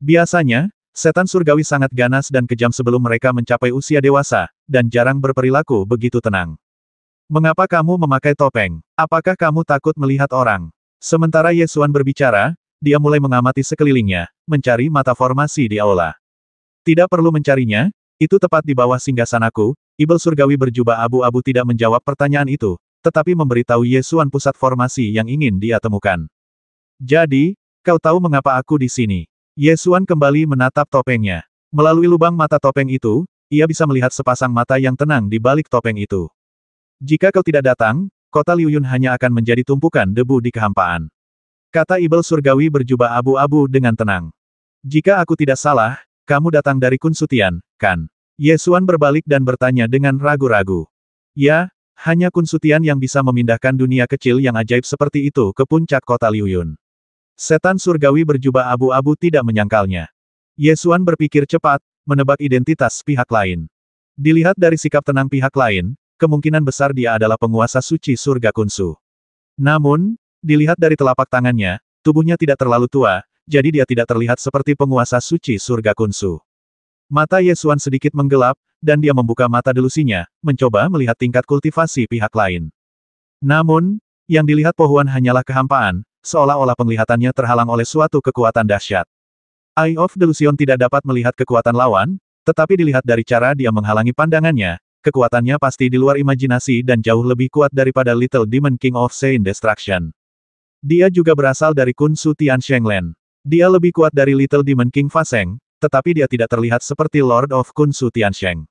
Biasanya, setan surgawi sangat ganas dan kejam sebelum mereka mencapai usia dewasa, dan jarang berperilaku begitu tenang. Mengapa kamu memakai topeng? Apakah kamu takut melihat orang? Sementara Ye Xuan berbicara, dia mulai mengamati sekelilingnya, mencari mata formasi di aula. Tidak perlu mencarinya, itu tepat di bawah singgasanaku. Ibel surgawi berjubah abu-abu tidak menjawab pertanyaan itu, tetapi memberitahu Ye Xuan pusat formasi yang ingin dia temukan. Jadi, kau tahu mengapa aku di sini? Ye Xuan kembali menatap topengnya. Melalui lubang mata topeng itu, ia bisa melihat sepasang mata yang tenang di balik topeng itu. Jika kau tidak datang, kota Liuyun hanya akan menjadi tumpukan debu di kehampaan. Kata Ibel surgawi berjubah abu-abu dengan tenang. Jika aku tidak salah, kamu datang dari Kun Sutian, kan? Ye Xuan berbalik dan bertanya dengan ragu-ragu. Ya, hanya Kun Sutian yang bisa memindahkan dunia kecil yang ajaib seperti itu ke puncak kota Liuyun. Setan surgawi berjubah abu-abu tidak menyangkalnya. Ye Xuan berpikir cepat, menebak identitas pihak lain. Dilihat dari sikap tenang pihak lain, kemungkinan besar dia adalah penguasa suci surga Kunsu. Namun, dilihat dari telapak tangannya, tubuhnya tidak terlalu tua, jadi dia tidak terlihat seperti penguasa suci surga Kunsu. Mata Ye Xuan sedikit menggelap, dan dia membuka mata delusinya, mencoba melihat tingkat kultivasi pihak lain. Namun, yang dilihat Pohuan hanyalah kehampaan, seolah-olah penglihatannya terhalang oleh suatu kekuatan dahsyat. Eye of Delusion tidak dapat melihat kekuatan lawan, tetapi dilihat dari cara dia menghalangi pandangannya, kekuatannya pasti di luar imajinasi dan jauh lebih kuat daripada Little Demon King of Saint Destruction. Dia juga berasal dari Kun Su Tian Shenglen. Dia lebih kuat dari Little Demon King Fa Sheng, tetapi dia tidak terlihat seperti Lord of Kun Su Tiansheng.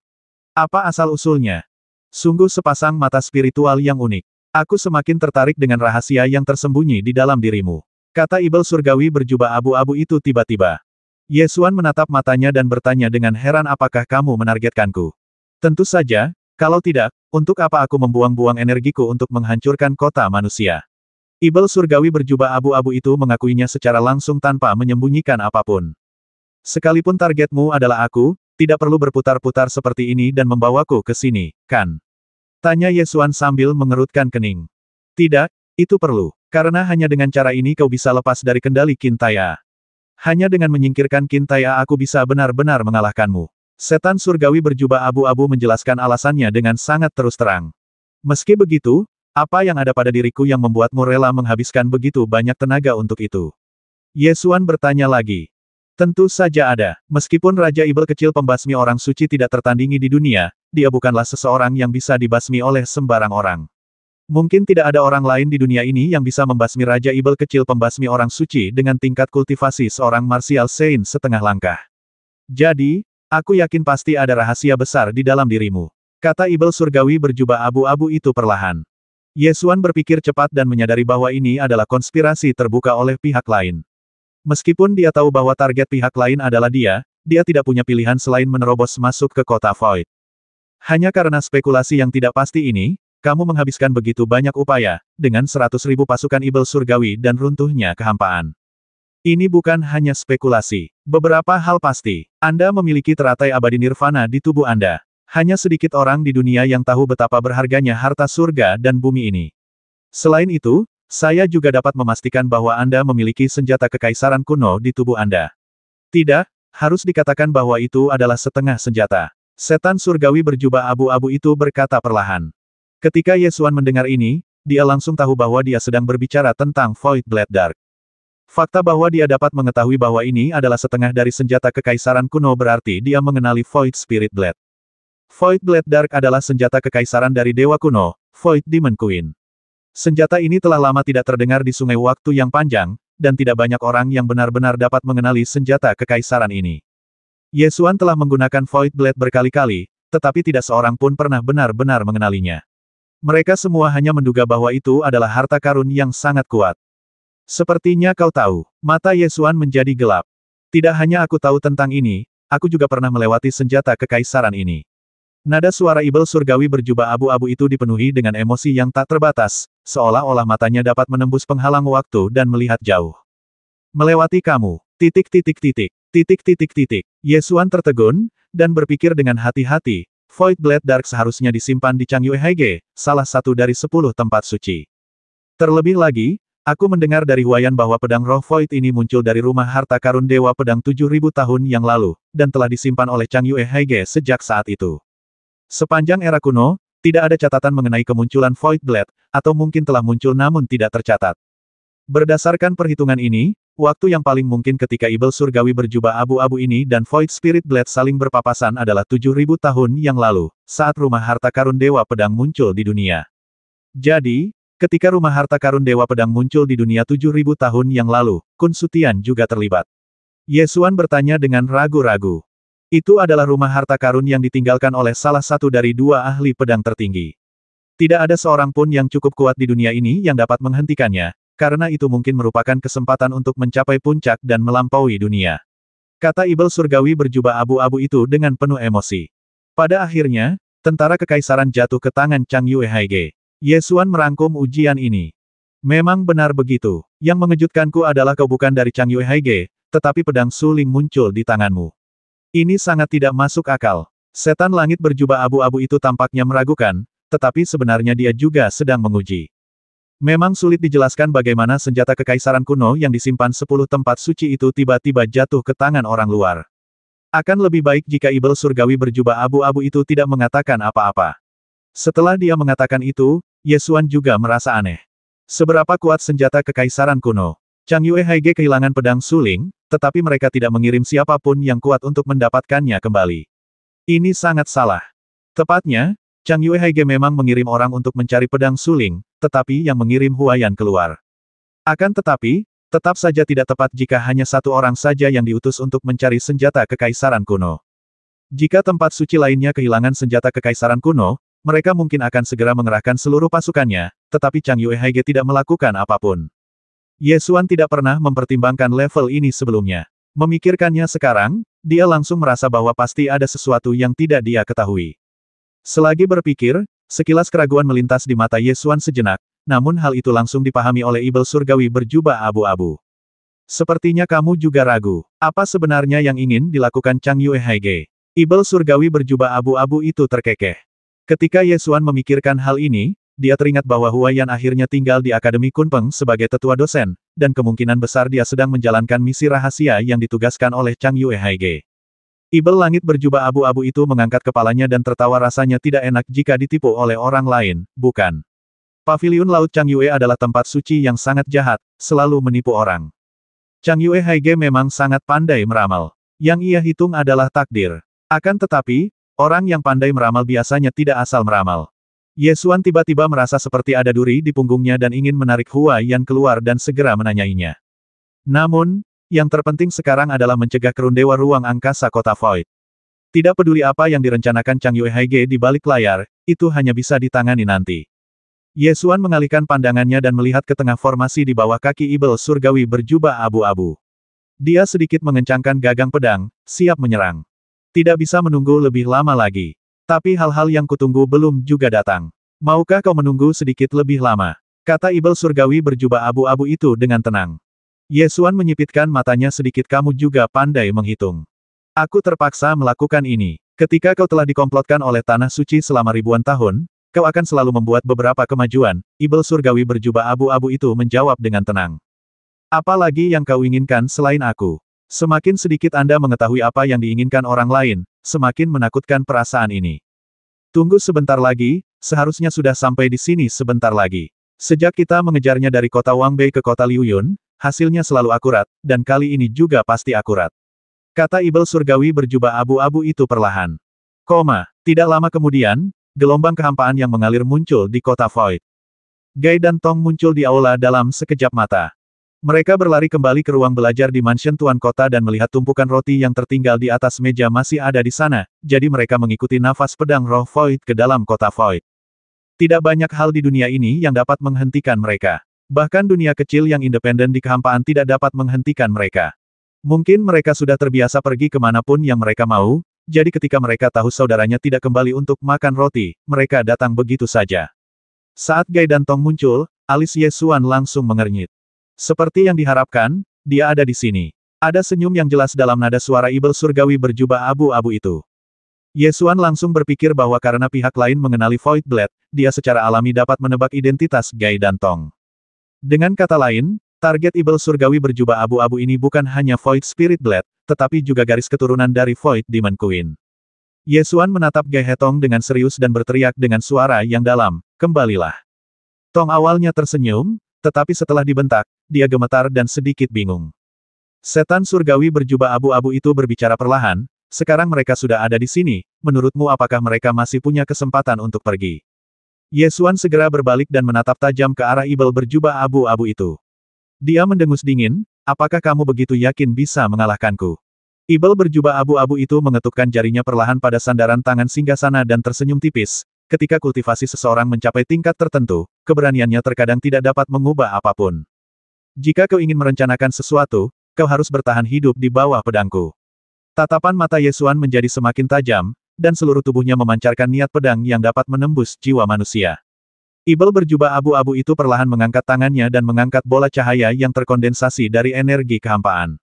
Apa asal-usulnya? Sungguh sepasang mata spiritual yang unik. Aku semakin tertarik dengan rahasia yang tersembunyi di dalam dirimu. Kata Ibel surgawi berjubah abu-abu itu tiba-tiba. Ye Xuan menatap matanya dan bertanya dengan heran, apakah kamu menargetkanku? Tentu saja, kalau tidak, untuk apa aku membuang-buang energiku untuk menghancurkan kota manusia? Ibel surgawi berjubah abu-abu itu mengakuinya secara langsung tanpa menyembunyikan apapun. Sekalipun targetmu adalah aku, tidak perlu berputar-putar seperti ini dan membawaku ke sini, kan? Tanya Ye Xuan sambil mengerutkan kening. Tidak, itu perlu. Karena hanya dengan cara ini kau bisa lepas dari kendali Qintaya. Hanya dengan menyingkirkan Qintaya aku bisa benar-benar mengalahkanmu. Setan surgawi berjubah abu-abu menjelaskan alasannya dengan sangat terus terang. Meski begitu, apa yang ada pada diriku yang membuatmu rela menghabiskan begitu banyak tenaga untuk itu? Ye Xuan bertanya lagi. Tentu saja ada. Meskipun Raja Ibel kecil pembasmi orang suci tidak tertandingi di dunia, dia bukanlah seseorang yang bisa dibasmi oleh sembarang orang. Mungkin tidak ada orang lain di dunia ini yang bisa membasmi Raja Ibel kecil pembasmi orang suci dengan tingkat kultivasi seorang martial saint setengah langkah. Jadi, aku yakin pasti ada rahasia besar di dalam dirimu. Kata Ibel surgawi berjubah abu-abu itu perlahan. Ye Xuan berpikir cepat dan menyadari bahwa ini adalah konspirasi terbuka oleh pihak lain. Meskipun dia tahu bahwa target pihak lain adalah dia tidak punya pilihan selain menerobos masuk ke kota Void. Hanya karena spekulasi yang tidak pasti ini, kamu menghabiskan begitu banyak upaya, dengan 100.000 pasukan Ibel surgawi dan runtuhnya kehampaan. Ini bukan hanya spekulasi. Beberapa hal pasti. Anda memiliki teratai abadi nirvana di tubuh Anda. Hanya sedikit orang di dunia yang tahu betapa berharganya harta surga dan bumi ini. Selain itu, saya juga dapat memastikan bahwa Anda memiliki senjata kekaisaran kuno di tubuh Anda. Tidak, harus dikatakan bahwa itu adalah setengah senjata. Setan surgawi berjubah abu-abu itu berkata perlahan. Ketika Ye Xuan mendengar ini, dia langsung tahu bahwa dia sedang berbicara tentang Void Blade Dark. Fakta bahwa dia dapat mengetahui bahwa ini adalah setengah dari senjata kekaisaran kuno berarti dia mengenali Void Spirit Blade. Void Blade Dark adalah senjata kekaisaran dari dewa kuno, Void Demon Queen. Senjata ini telah lama tidak terdengar di sungai waktu yang panjang, dan tidak banyak orang yang benar-benar dapat mengenali senjata kekaisaran ini. Ye Xuan telah menggunakan Void Blade berkali-kali, tetapi tidak seorang pun pernah benar-benar mengenalinya. Mereka semua hanya menduga bahwa itu adalah harta karun yang sangat kuat. Sepertinya kau tahu, mata Ye Xuan menjadi gelap. Tidak hanya aku tahu tentang ini, aku juga pernah melewati senjata kekaisaran ini. Nada suara Ibel surgawi berjubah abu-abu itu dipenuhi dengan emosi yang tak terbatas, seolah-olah matanya dapat menembus penghalang waktu dan melihat jauh. Melewati kamu, titik. Ye Xuan tertegun, dan berpikir dengan hati-hati, Void Blade Dark seharusnya disimpan di Changyue Haige, salah satu dari 10 tempat suci. Terlebih lagi, aku mendengar dari Huayan bahwa pedang roh Void ini muncul dari rumah harta karun Dewa Pedang 7.000 tahun yang lalu, dan telah disimpan oleh Changyue Haige sejak saat itu. Sepanjang era kuno, tidak ada catatan mengenai kemunculan Void Blade, atau mungkin telah muncul namun tidak tercatat. Berdasarkan perhitungan ini, waktu yang paling mungkin ketika Ibel surgawi berjubah abu-abu ini dan Void Spirit Blade saling berpapasan adalah 7.000 tahun yang lalu, saat rumah harta karun Dewa Pedang muncul di dunia. Jadi, ketika rumah harta karun Dewa Pedang muncul di dunia 7.000 tahun yang lalu, Kun Sutian juga terlibat. Ye Xuan bertanya dengan ragu-ragu. Itu adalah rumah harta karun yang ditinggalkan oleh salah satu dari dua ahli pedang tertinggi. Tidak ada seorang pun yang cukup kuat di dunia ini yang dapat menghentikannya, karena itu mungkin merupakan kesempatan untuk mencapai puncak dan melampaui dunia. Kata Ibel surgawi berjubah abu-abu itu dengan penuh emosi. Pada akhirnya, tentara kekaisaran jatuh ke tangan Changyue Haige. Ye Xuan merangkum ujian ini. Memang benar begitu. Yang mengejutkanku adalah kau bukan dari Changyue Haige, tetapi pedang suling muncul di tanganmu. Ini sangat tidak masuk akal. Setan langit berjubah abu-abu itu tampaknya meragukan, tetapi sebenarnya dia juga sedang menguji. Memang sulit dijelaskan bagaimana senjata kekaisaran kuno yang disimpan 10 tempat suci itu tiba-tiba jatuh ke tangan orang luar. Akan lebih baik jika Ibel surgawi berjubah abu-abu itu tidak mengatakan apa-apa. Setelah dia mengatakan itu, Ye Xuan juga merasa aneh. Seberapa kuat senjata kekaisaran kuno? Changyue Haige kehilangan pedang suling, tetapi mereka tidak mengirim siapapun yang kuat untuk mendapatkannya kembali. Ini sangat salah. Tepatnya, Changyue Haige memang mengirim orang untuk mencari pedang suling, tetapi yang mengirim Huayan keluar. Akan tetapi, tetap saja tidak tepat jika hanya satu orang saja yang diutus untuk mencari senjata kekaisaran kuno. Jika tempat suci lainnya kehilangan senjata kekaisaran kuno, mereka mungkin akan segera mengerahkan seluruh pasukannya, tetapi Changyue Haige tidak melakukan apapun. Ye Xuan tidak pernah mempertimbangkan level ini sebelumnya. Memikirkannya sekarang, dia langsung merasa bahwa pasti ada sesuatu yang tidak dia ketahui. Selagi berpikir, sekilas keraguan melintas di mata Ye Xuan sejenak, namun hal itu langsung dipahami oleh Ibel surgawi berjubah abu-abu. Sepertinya kamu juga ragu. Apa sebenarnya yang ingin dilakukan Changyue Haige? Ibel surgawi berjubah abu-abu itu terkekeh. Ketika Ye Xuan memikirkan hal ini, dia teringat bahwa Huayan akhirnya tinggal di Akademi Kunpeng sebagai tetua dosen, dan kemungkinan besar dia sedang menjalankan misi rahasia yang ditugaskan oleh Changyue Haige. Ibel langit berjubah abu-abu itu mengangkat kepalanya dan tertawa rasanya tidak enak jika ditipu oleh orang lain, bukan? Paviliun Laut Changyue adalah tempat suci yang sangat jahat, selalu menipu orang. Changyue Haige memang sangat pandai meramal. Yang ia hitung adalah takdir. Akan tetapi, orang yang pandai meramal biasanya tidak asal meramal. Ye Xuan tiba-tiba merasa seperti ada duri di punggungnya dan ingin menarik Huayan keluar dan segera menanyainya. Namun, yang terpenting sekarang adalah mencegah kerundewa ruang angkasa kota Void. Tidak peduli apa yang direncanakan Changyue Haige di balik layar, itu hanya bisa ditangani nanti. Ye Xuan mengalihkan pandangannya dan melihat ke tengah formasi di bawah kaki Ibel surgawi berjubah abu-abu. Dia sedikit mengencangkan gagang pedang, siap menyerang. Tidak bisa menunggu lebih lama lagi. Tapi hal-hal yang kutunggu belum juga datang. Maukah kau menunggu sedikit lebih lama? Kata Ibel surgawi berjubah abu-abu itu dengan tenang. Ye Xuan menyipitkan matanya sedikit. Kamu juga pandai menghitung. Aku terpaksa melakukan ini. Ketika kau telah dikomplotkan oleh tanah suci selama ribuan tahun, kau akan selalu membuat beberapa kemajuan. Ibel surgawi berjubah abu-abu itu menjawab dengan tenang. Apalagi yang kau inginkan selain aku? Semakin sedikit Anda mengetahui apa yang diinginkan orang lain, semakin menakutkan perasaan ini. Tunggu sebentar lagi, seharusnya sudah sampai di sini sebentar lagi. Sejak kita mengejarnya dari kota Wangbei ke kota Liuyun, hasilnya selalu akurat, dan kali ini juga pasti akurat. Kata Ibel surgawi berjubah abu-abu itu perlahan. Tidak lama kemudian, gelombang kehampaan yang mengalir muncul di kota Void. Gai dan Tong muncul di aula dalam sekejap mata. Mereka berlari kembali ke ruang belajar di mansion tuan kota dan melihat tumpukan roti yang tertinggal di atas meja masih ada di sana, jadi mereka mengikuti nafas pedang roh Void ke dalam kota Void. Tidak banyak hal di dunia ini yang dapat menghentikan mereka. Bahkan dunia kecil yang independen di kehampaan tidak dapat menghentikan mereka. Mungkin mereka sudah terbiasa pergi kemanapun yang mereka mau, jadi ketika mereka tahu saudaranya tidak kembali untuk makan roti, mereka datang begitu saja. Saat Gai dan Tong muncul, alis Ye Xuan langsung mengernyit. Seperti yang diharapkan, dia ada di sini. Ada senyum yang jelas dalam nada suara Ibel surgawi berjubah abu-abu itu. Ye Xuan langsung berpikir bahwa karena pihak lain mengenali Void Blade, dia secara alami dapat menebak identitas Gai dan Tong. Dengan kata lain, target Ibel surgawi berjubah abu-abu ini bukan hanya Void Spirit Blade, tetapi juga garis keturunan dari Void Demon Queen. Ye Xuan menatap Gai Hetong dengan serius dan berteriak dengan suara yang dalam, "Kembalilah." Tong awalnya tersenyum, tetapi setelah dibentak, dia gemetar dan sedikit bingung. Setan surgawi berjubah abu-abu itu berbicara perlahan, "Sekarang mereka sudah ada di sini, menurutmu apakah mereka masih punya kesempatan untuk pergi?" Ye Xuan segera berbalik dan menatap tajam ke arah Ibel berjubah abu-abu itu. Dia mendengus dingin, "Apakah kamu begitu yakin bisa mengalahkanku?" Ibel berjubah abu-abu itu mengetukkan jarinya perlahan pada sandaran tangan singgasana dan tersenyum tipis. Ketika kultivasi seseorang mencapai tingkat tertentu, keberaniannya terkadang tidak dapat mengubah apapun. Jika kau ingin merencanakan sesuatu, kau harus bertahan hidup di bawah pedangku. Tatapan mata Ye Xuan menjadi semakin tajam, dan seluruh tubuhnya memancarkan niat pedang yang dapat menembus jiwa manusia. Ibel berjubah abu-abu itu perlahan mengangkat tangannya dan mengangkat bola cahaya yang terkondensasi dari energi kehampaan.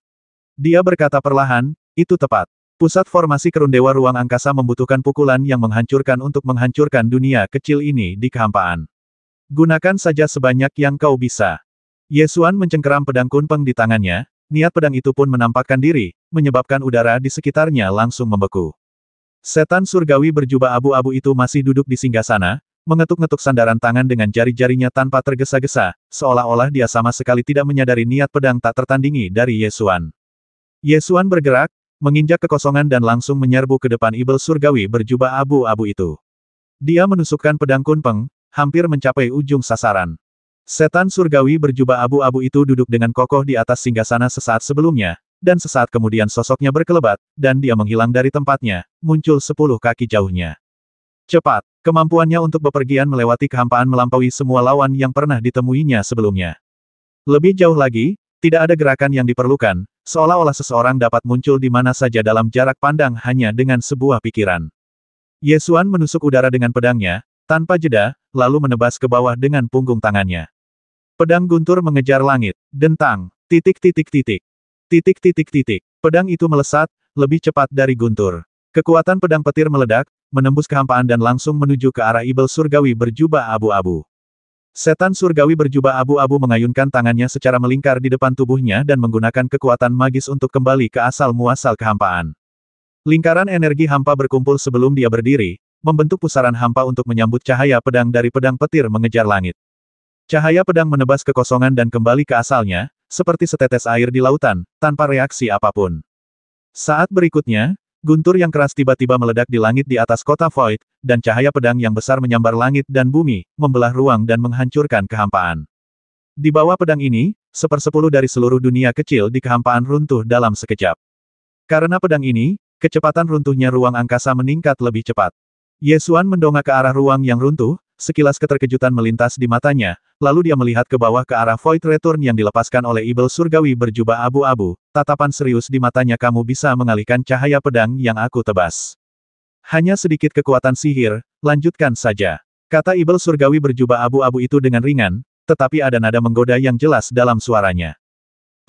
Dia berkata perlahan, "Itu tepat. Pusat formasi kerundewa ruang angkasa membutuhkan pukulan yang menghancurkan untuk menghancurkan dunia kecil ini di kehampaan. Gunakan saja sebanyak yang kau bisa." Ye Xuan mencengkeram pedang kunpeng di tangannya, niat pedang itu pun menampakkan diri, menyebabkan udara di sekitarnya langsung membeku. Setan surgawi berjubah abu-abu itu masih duduk di singgasana, mengetuk-ngetuk sandaran tangan dengan jari-jarinya tanpa tergesa-gesa, seolah-olah dia sama sekali tidak menyadari niat pedang tak tertandingi dari Ye Xuan. Ye Xuan bergerak, menginjak kekosongan dan langsung menyerbu ke depan Ibel surgawi berjubah abu-abu itu. Dia menusukkan pedang kunpeng, hampir mencapai ujung sasaran. Setan surgawi berjubah abu-abu itu duduk dengan kokoh di atas singgasana sesaat sebelumnya, dan sesaat kemudian sosoknya berkelebat, dan dia menghilang dari tempatnya, muncul 10 kaki jauhnya. Cepat, kemampuannya untuk bepergian melewati kehampaan melampaui semua lawan yang pernah ditemuinya sebelumnya. Lebih jauh lagi, tidak ada gerakan yang diperlukan, seolah-olah seseorang dapat muncul di mana saja dalam jarak pandang hanya dengan sebuah pikiran. Ye Xuan menusuk udara dengan pedangnya, tanpa jeda, lalu menebas ke bawah dengan punggung tangannya. Pedang guntur mengejar langit, dentang, titik. Pedang itu melesat, lebih cepat dari guntur. Kekuatan pedang petir meledak, menembus kehampaan dan langsung menuju ke arah Ibel surgawi berjubah abu-abu. Setan surgawi berjubah abu-abu mengayunkan tangannya secara melingkar di depan tubuhnya dan menggunakan kekuatan magis untuk kembali ke asal-muasal kehampaan. Lingkaran energi hampa berkumpul sebelum dia berdiri, membentuk pusaran hampa untuk menyambut cahaya pedang dari pedang petir mengejar langit. Cahaya pedang menebas kekosongan dan kembali ke asalnya, seperti setetes air di lautan, tanpa reaksi apapun. Saat berikutnya, guntur yang keras tiba-tiba meledak di langit di atas kota Void, dan cahaya pedang yang besar menyambar langit dan bumi, membelah ruang dan menghancurkan kehampaan. Di bawah pedang ini, 1/10 dari seluruh dunia kecil di kehampaan runtuh dalam sekejap. Karena pedang ini, kecepatan runtuhnya ruang angkasa meningkat lebih cepat. Ye Xuan mendongak ke arah ruang yang runtuh, sekilas keterkejutan melintas di matanya, lalu dia melihat ke bawah ke arah Void Return yang dilepaskan oleh Ibel surgawi berjubah abu-abu, tatapan serius di matanya. "Kamu bisa mengalihkan cahaya pedang yang aku tebas. Hanya sedikit kekuatan sihir, lanjutkan saja," kata Ibel surgawi berjubah abu-abu itu dengan ringan, tetapi ada nada menggoda yang jelas dalam suaranya.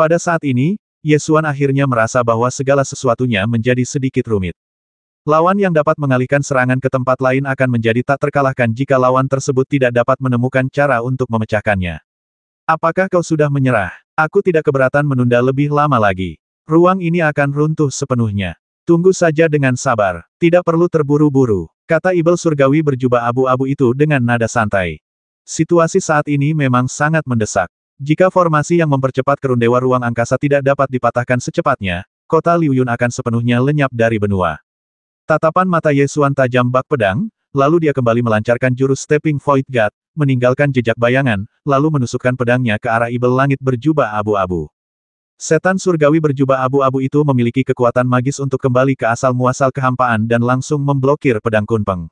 Pada saat ini, Ye Xuan akhirnya merasa bahwa segala sesuatunya menjadi sedikit rumit. Lawan yang dapat mengalihkan serangan ke tempat lain akan menjadi tak terkalahkan jika lawan tersebut tidak dapat menemukan cara untuk memecahkannya. "Apakah kau sudah menyerah? Aku tidak keberatan menunda lebih lama lagi. Ruang ini akan runtuh sepenuhnya. Tunggu saja dengan sabar, tidak perlu terburu-buru," kata Ibel surgawi berjubah abu-abu itu dengan nada santai. Situasi saat ini memang sangat mendesak. Jika formasi yang mempercepat kerundewa ruang angkasa tidak dapat dipatahkan secepatnya, kota Liuyun akan sepenuhnya lenyap dari benua. Tatapan mata Ye Xuan tajam bak pedang, lalu dia kembali melancarkan jurus Stepping Void God, meninggalkan jejak bayangan, lalu menusukkan pedangnya ke arah ibel langit berjubah abu-abu. Setan surgawi berjubah abu-abu itu memiliki kekuatan magis untuk kembali ke asal-muasal kehampaan dan langsung memblokir pedang Kunpeng.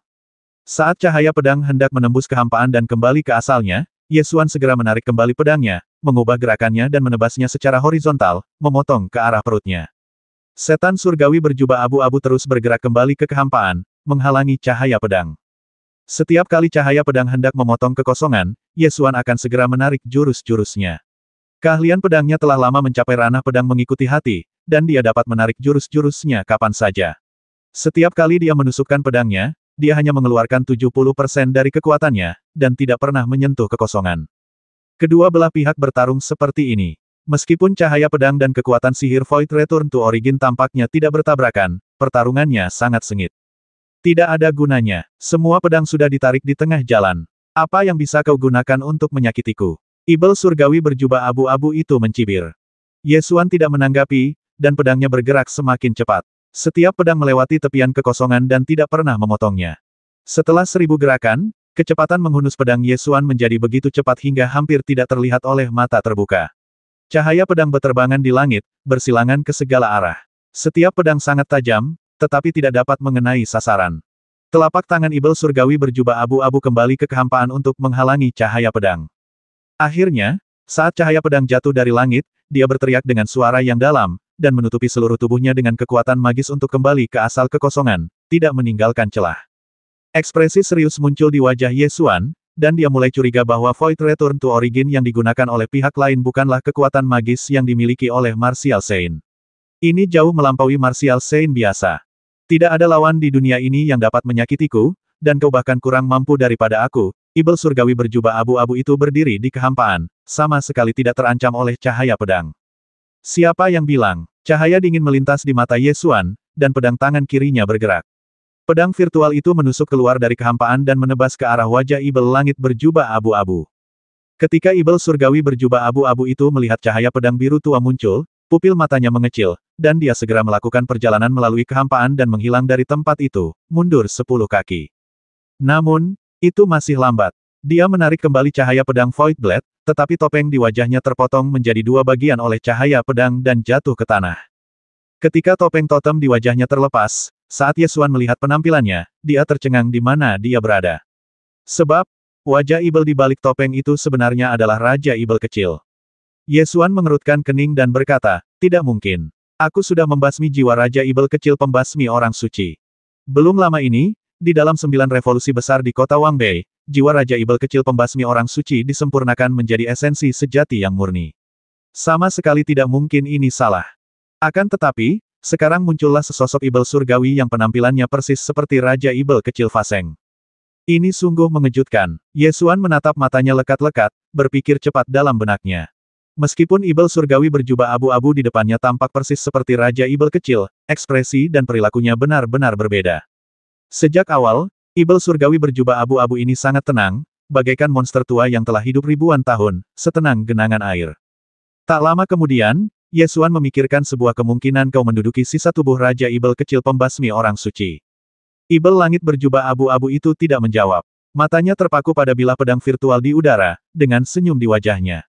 Saat cahaya pedang hendak menembus kehampaan dan kembali ke asalnya, Ye Xuan segera menarik kembali pedangnya, mengubah gerakannya dan menebasnya secara horizontal, memotong ke arah perutnya. Setan surgawi berjubah abu-abu terus bergerak kembali ke kehampaan, menghalangi cahaya pedang. Setiap kali cahaya pedang hendak memotong kekosongan, Ye Xuan akan segera menarik jurus-jurusnya. Keahlian pedangnya telah lama mencapai ranah pedang mengikuti hati, dan dia dapat menarik jurus-jurusnya kapan saja. Setiap kali dia menusukkan pedangnya, dia hanya mengeluarkan 70% dari kekuatannya, dan tidak pernah menyentuh kekosongan. Kedua belah pihak bertarung seperti ini. Meskipun cahaya pedang dan kekuatan sihir Void Return to Origin tampaknya tidak bertabrakan, pertarungannya sangat sengit. Tidak ada gunanya, semua pedang sudah ditarik di tengah jalan. Apa yang bisa kau gunakan untuk menyakitiku? Ibel surgawi berjubah abu-abu itu mencibir. Ye Xuan tidak menanggapi, dan pedangnya bergerak semakin cepat. Setiap pedang melewati tepian kekosongan dan tidak pernah memotongnya. Setelah 1000 gerakan, kecepatan menghunus pedang Ye Xuan menjadi begitu cepat hingga hampir tidak terlihat oleh mata terbuka. Cahaya pedang beterbangan di langit, bersilangan ke segala arah. Setiap pedang sangat tajam, tetapi tidak dapat mengenai sasaran. Telapak tangan ibel surgawi berjubah abu-abu kembali ke kehampaan untuk menghalangi cahaya pedang. Akhirnya, saat cahaya pedang jatuh dari langit, dia berteriak dengan suara yang dalam, dan menutupi seluruh tubuhnya dengan kekuatan magis untuk kembali ke asal kekosongan, tidak meninggalkan celah. Ekspresi serius muncul di wajah Ye Xuan, dan dia mulai curiga bahwa Void Return to Origin yang digunakan oleh pihak lain bukanlah kekuatan magis yang dimiliki oleh Martial Saint. Ini jauh melampaui Martial Saint biasa. Tidak ada lawan di dunia ini yang dapat menyakitiku, dan kau bahkan kurang mampu daripada aku. Ibel surgawi berjubah abu-abu itu berdiri di kehampaan, sama sekali tidak terancam oleh cahaya pedang. Siapa yang bilang? Cahaya dingin melintas di mata Ye Xuan, dan pedang tangan kirinya bergerak. Pedang virtual itu menusuk keluar dari kehampaan dan menebas ke arah wajah ibel langit berjubah abu-abu. Ketika ibel surgawi berjubah abu-abu itu melihat cahaya pedang biru tua muncul, pupil matanya mengecil, dan dia segera melakukan perjalanan melalui kehampaan dan menghilang dari tempat itu, mundur 10 kaki. Namun, itu masih lambat. Dia menarik kembali cahaya pedang Void Blade, tetapi topeng di wajahnya terpotong menjadi 2 bagian oleh cahaya pedang dan jatuh ke tanah. Ketika topeng totem di wajahnya terlepas, saat Ye Xuan melihat penampilannya, dia tercengang di mana dia berada. Sebab, wajah ibel di balik topeng itu sebenarnya adalah Raja Ibel kecil. Ye Xuan mengerutkan kening dan berkata, tidak mungkin. Aku sudah membasmi jiwa Raja Ibel kecil pembasmi orang suci. Belum lama ini, di dalam 9 revolusi besar di kota Wangbei, jiwa Raja Ibel kecil pembasmi orang suci disempurnakan menjadi esensi sejati yang murni. Sama sekali tidak mungkin ini salah. Akan tetapi, sekarang muncullah sesosok ibel surgawi yang penampilannya persis seperti Raja Ibel kecil Faseng. Ini sungguh mengejutkan. Ye Xuan menatap matanya lekat-lekat, berpikir cepat dalam benaknya. Meskipun ibel surgawi berjubah abu-abu di depannya tampak persis seperti Raja Ibel kecil, ekspresi dan perilakunya benar-benar berbeda. Sejak awal, ibel surgawi berjubah abu-abu ini sangat tenang, bagaikan monster tua yang telah hidup ribuan tahun, setenang genangan air. Tak lama kemudian, Ye Xuan memikirkan sebuah kemungkinan kau menduduki sisa tubuh Raja Ibel kecil pembasmi orang suci. Ibel langit berjubah abu-abu itu tidak menjawab. Matanya terpaku pada bilah pedang virtual di udara, dengan senyum di wajahnya.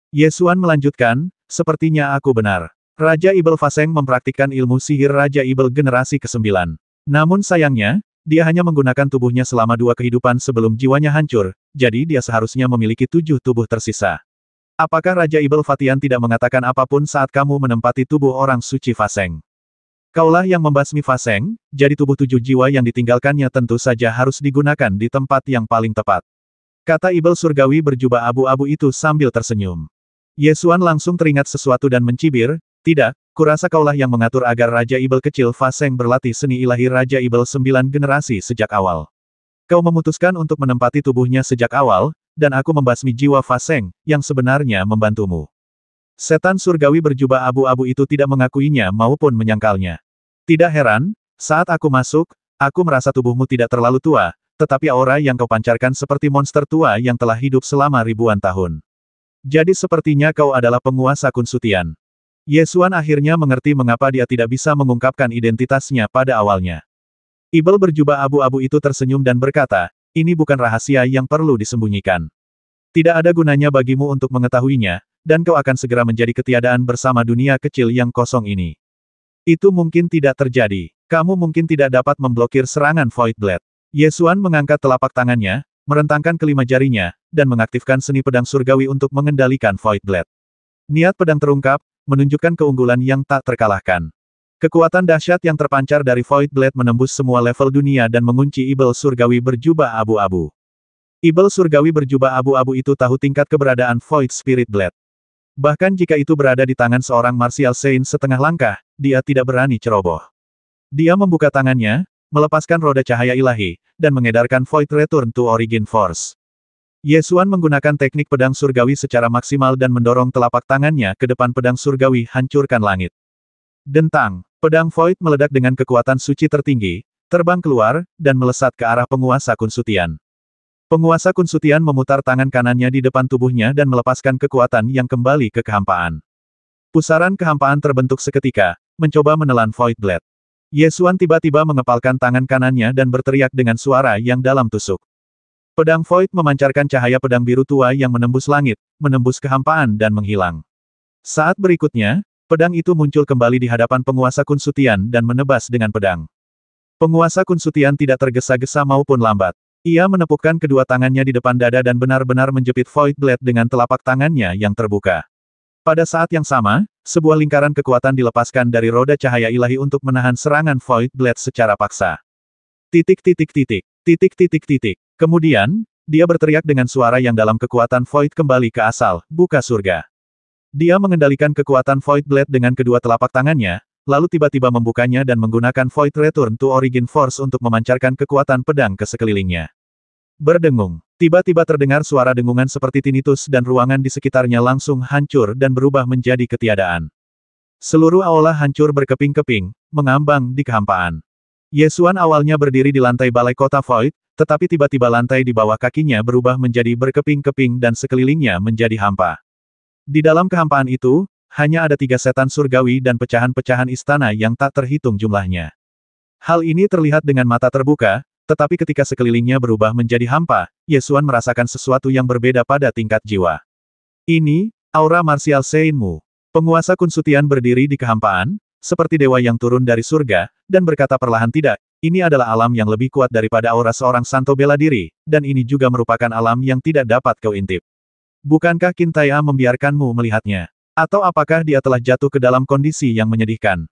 Ye Xuan melanjutkan, sepertinya aku benar. Raja Ibel Faseng mempraktikkan ilmu sihir Raja Ibel generasi ke-9. Namun sayangnya, dia hanya menggunakan tubuhnya selama 2 kehidupan sebelum jiwanya hancur, jadi dia seharusnya memiliki 7 tubuh tersisa. Apakah Raja Ibel Fatian tidak mengatakan apapun saat kamu menempati tubuh orang suci Faseng? Kaulah yang membasmi Faseng, jadi tubuh 7 jiwa yang ditinggalkannya tentu saja harus digunakan di tempat yang paling tepat. Kata ibel surgawi berjubah abu-abu itu sambil tersenyum. Ye Xuan langsung teringat sesuatu dan mencibir, tidak, kurasa kaulah yang mengatur agar Raja Ibel kecil Faseng berlatih seni ilahi Raja Ibel 9 generasi sejak awal. Kau memutuskan untuk menempati tubuhnya sejak awal, dan aku membasmi jiwa Faseng, yang sebenarnya membantumu. Setan surgawi berjubah abu-abu itu tidak mengakuinya maupun menyangkalnya. Tidak heran, saat aku masuk, aku merasa tubuhmu tidak terlalu tua, tetapi aura yang kau pancarkan seperti monster tua yang telah hidup selama ribuan tahun. Jadi sepertinya kau adalah penguasa Kun Sutian. Ye Xuan akhirnya mengerti mengapa dia tidak bisa mengungkapkan identitasnya pada awalnya. Ibel berjubah abu-abu itu tersenyum dan berkata, ini bukan rahasia yang perlu disembunyikan. Tidak ada gunanya bagimu untuk mengetahuinya, dan kau akan segera menjadi ketiadaan bersama dunia kecil yang kosong ini. Itu mungkin tidak terjadi. Kamu mungkin tidak dapat memblokir serangan Void Blade. Ye Xuan mengangkat telapak tangannya, merentangkan kelima jarinya, dan mengaktifkan seni pedang surgawi untuk mengendalikan Void Blade. Niat pedang terungkap, menunjukkan keunggulan yang tak terkalahkan. Kekuatan dahsyat yang terpancar dari Void Blade menembus semua level dunia dan mengunci Ibel surgawi berjubah abu-abu. Ibel surgawi berjubah abu-abu itu tahu tingkat keberadaan Void Spirit Blade. Bahkan jika itu berada di tangan seorang Martial Saint setengah langkah, dia tidak berani ceroboh. Dia membuka tangannya, melepaskan roda cahaya ilahi, dan mengedarkan Void Return to Origin Force. Ye Xuan menggunakan teknik pedang surgawi secara maksimal dan mendorong telapak tangannya ke depan pedang surgawi hancurkan langit. Dentang, pedang Void meledak dengan kekuatan suci tertinggi, terbang keluar, dan melesat ke arah penguasa Kun Sutian. Penguasa Kun Sutian memutar tangan kanannya di depan tubuhnya dan melepaskan kekuatan yang kembali ke kehampaan. Pusaran kehampaan terbentuk seketika, mencoba menelan Void Blade. Ye Xuan tiba-tiba mengepalkan tangan kanannya dan berteriak dengan suara yang dalam tusuk. Pedang Void memancarkan cahaya pedang biru tua yang menembus langit, menembus kehampaan dan menghilang. Saat berikutnya, pedang itu muncul kembali di hadapan penguasa Kun Sutian dan menebas dengan pedang. Penguasa Kun Sutian tidak tergesa-gesa maupun lambat. Ia menepukkan kedua tangannya di depan dada dan benar-benar menjepit Void Blade dengan telapak tangannya yang terbuka. Pada saat yang sama, sebuah lingkaran kekuatan dilepaskan dari roda cahaya ilahi untuk menahan serangan Void Blade secara paksa. Titik titik titik, titik titik titik. Kemudian, dia berteriak dengan suara yang dalam kekuatan Void kembali ke asal, buka surga. Dia mengendalikan kekuatan Void Blade dengan kedua telapak tangannya, lalu tiba-tiba membukanya dan menggunakan Void Return to Origin Force untuk memancarkan kekuatan pedang ke sekelilingnya. Berdengung. Tiba-tiba terdengar suara dengungan seperti tinnitus dan ruangan di sekitarnya langsung hancur dan berubah menjadi ketiadaan. Seluruh aula hancur berkeping-keping, mengambang di kehampaan. Ye Xuan awalnya berdiri di lantai balai kota Void, tetapi tiba-tiba lantai di bawah kakinya berubah menjadi berkeping-keping dan sekelilingnya menjadi hampa. Di dalam kehampaan itu, hanya ada 3 setan surgawi dan pecahan-pecahan istana yang tak terhitung jumlahnya. Hal ini terlihat dengan mata terbuka, tetapi ketika sekelilingnya berubah menjadi hampa, Ye Xuan merasakan sesuatu yang berbeda pada tingkat jiwa. Ini, aura Martial Saint-mu. Penguasa Kun Sutian berdiri di kehampaan, seperti dewa yang turun dari surga, dan berkata perlahan tidak, ini adalah alam yang lebih kuat daripada aura seorang santo bela diri, dan ini juga merupakan alam yang tidak dapat kau intip. Bukankah Qintaya membiarkanmu melihatnya? Atau apakah dia telah jatuh ke dalam kondisi yang menyedihkan?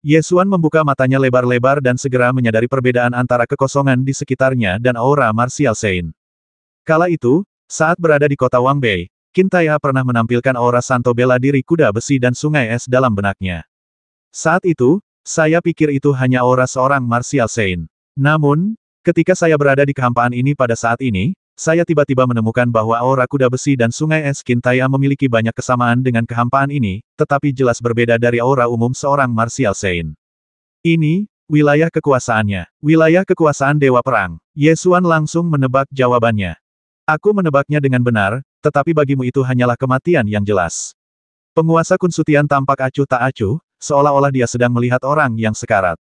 Ye Xuan membuka matanya lebar-lebar dan segera menyadari perbedaan antara kekosongan di sekitarnya dan aura Martial Saint. Kala itu, saat berada di kota Wangbei, Qintaya pernah menampilkan aura santo bela diri kuda besi dan sungai es dalam benaknya. Saat itu, saya pikir itu hanya aura seorang Martial Saint. Namun, ketika saya berada di kehampaan ini pada saat ini, saya tiba-tiba menemukan bahwa aura kuda besi dan sungai es Qintaya memiliki banyak kesamaan dengan kehampaan ini, tetapi jelas berbeda dari aura umum seorang Martial Saint. Ini, wilayah kekuasaannya. Wilayah kekuasaan Dewa Perang. Ye Xuan langsung menebak jawabannya. Aku menebaknya dengan benar, tetapi bagimu itu hanyalah kematian yang jelas. Penguasa Kun Sutian tampak acuh tak acuh, seolah-olah dia sedang melihat orang yang sekarat.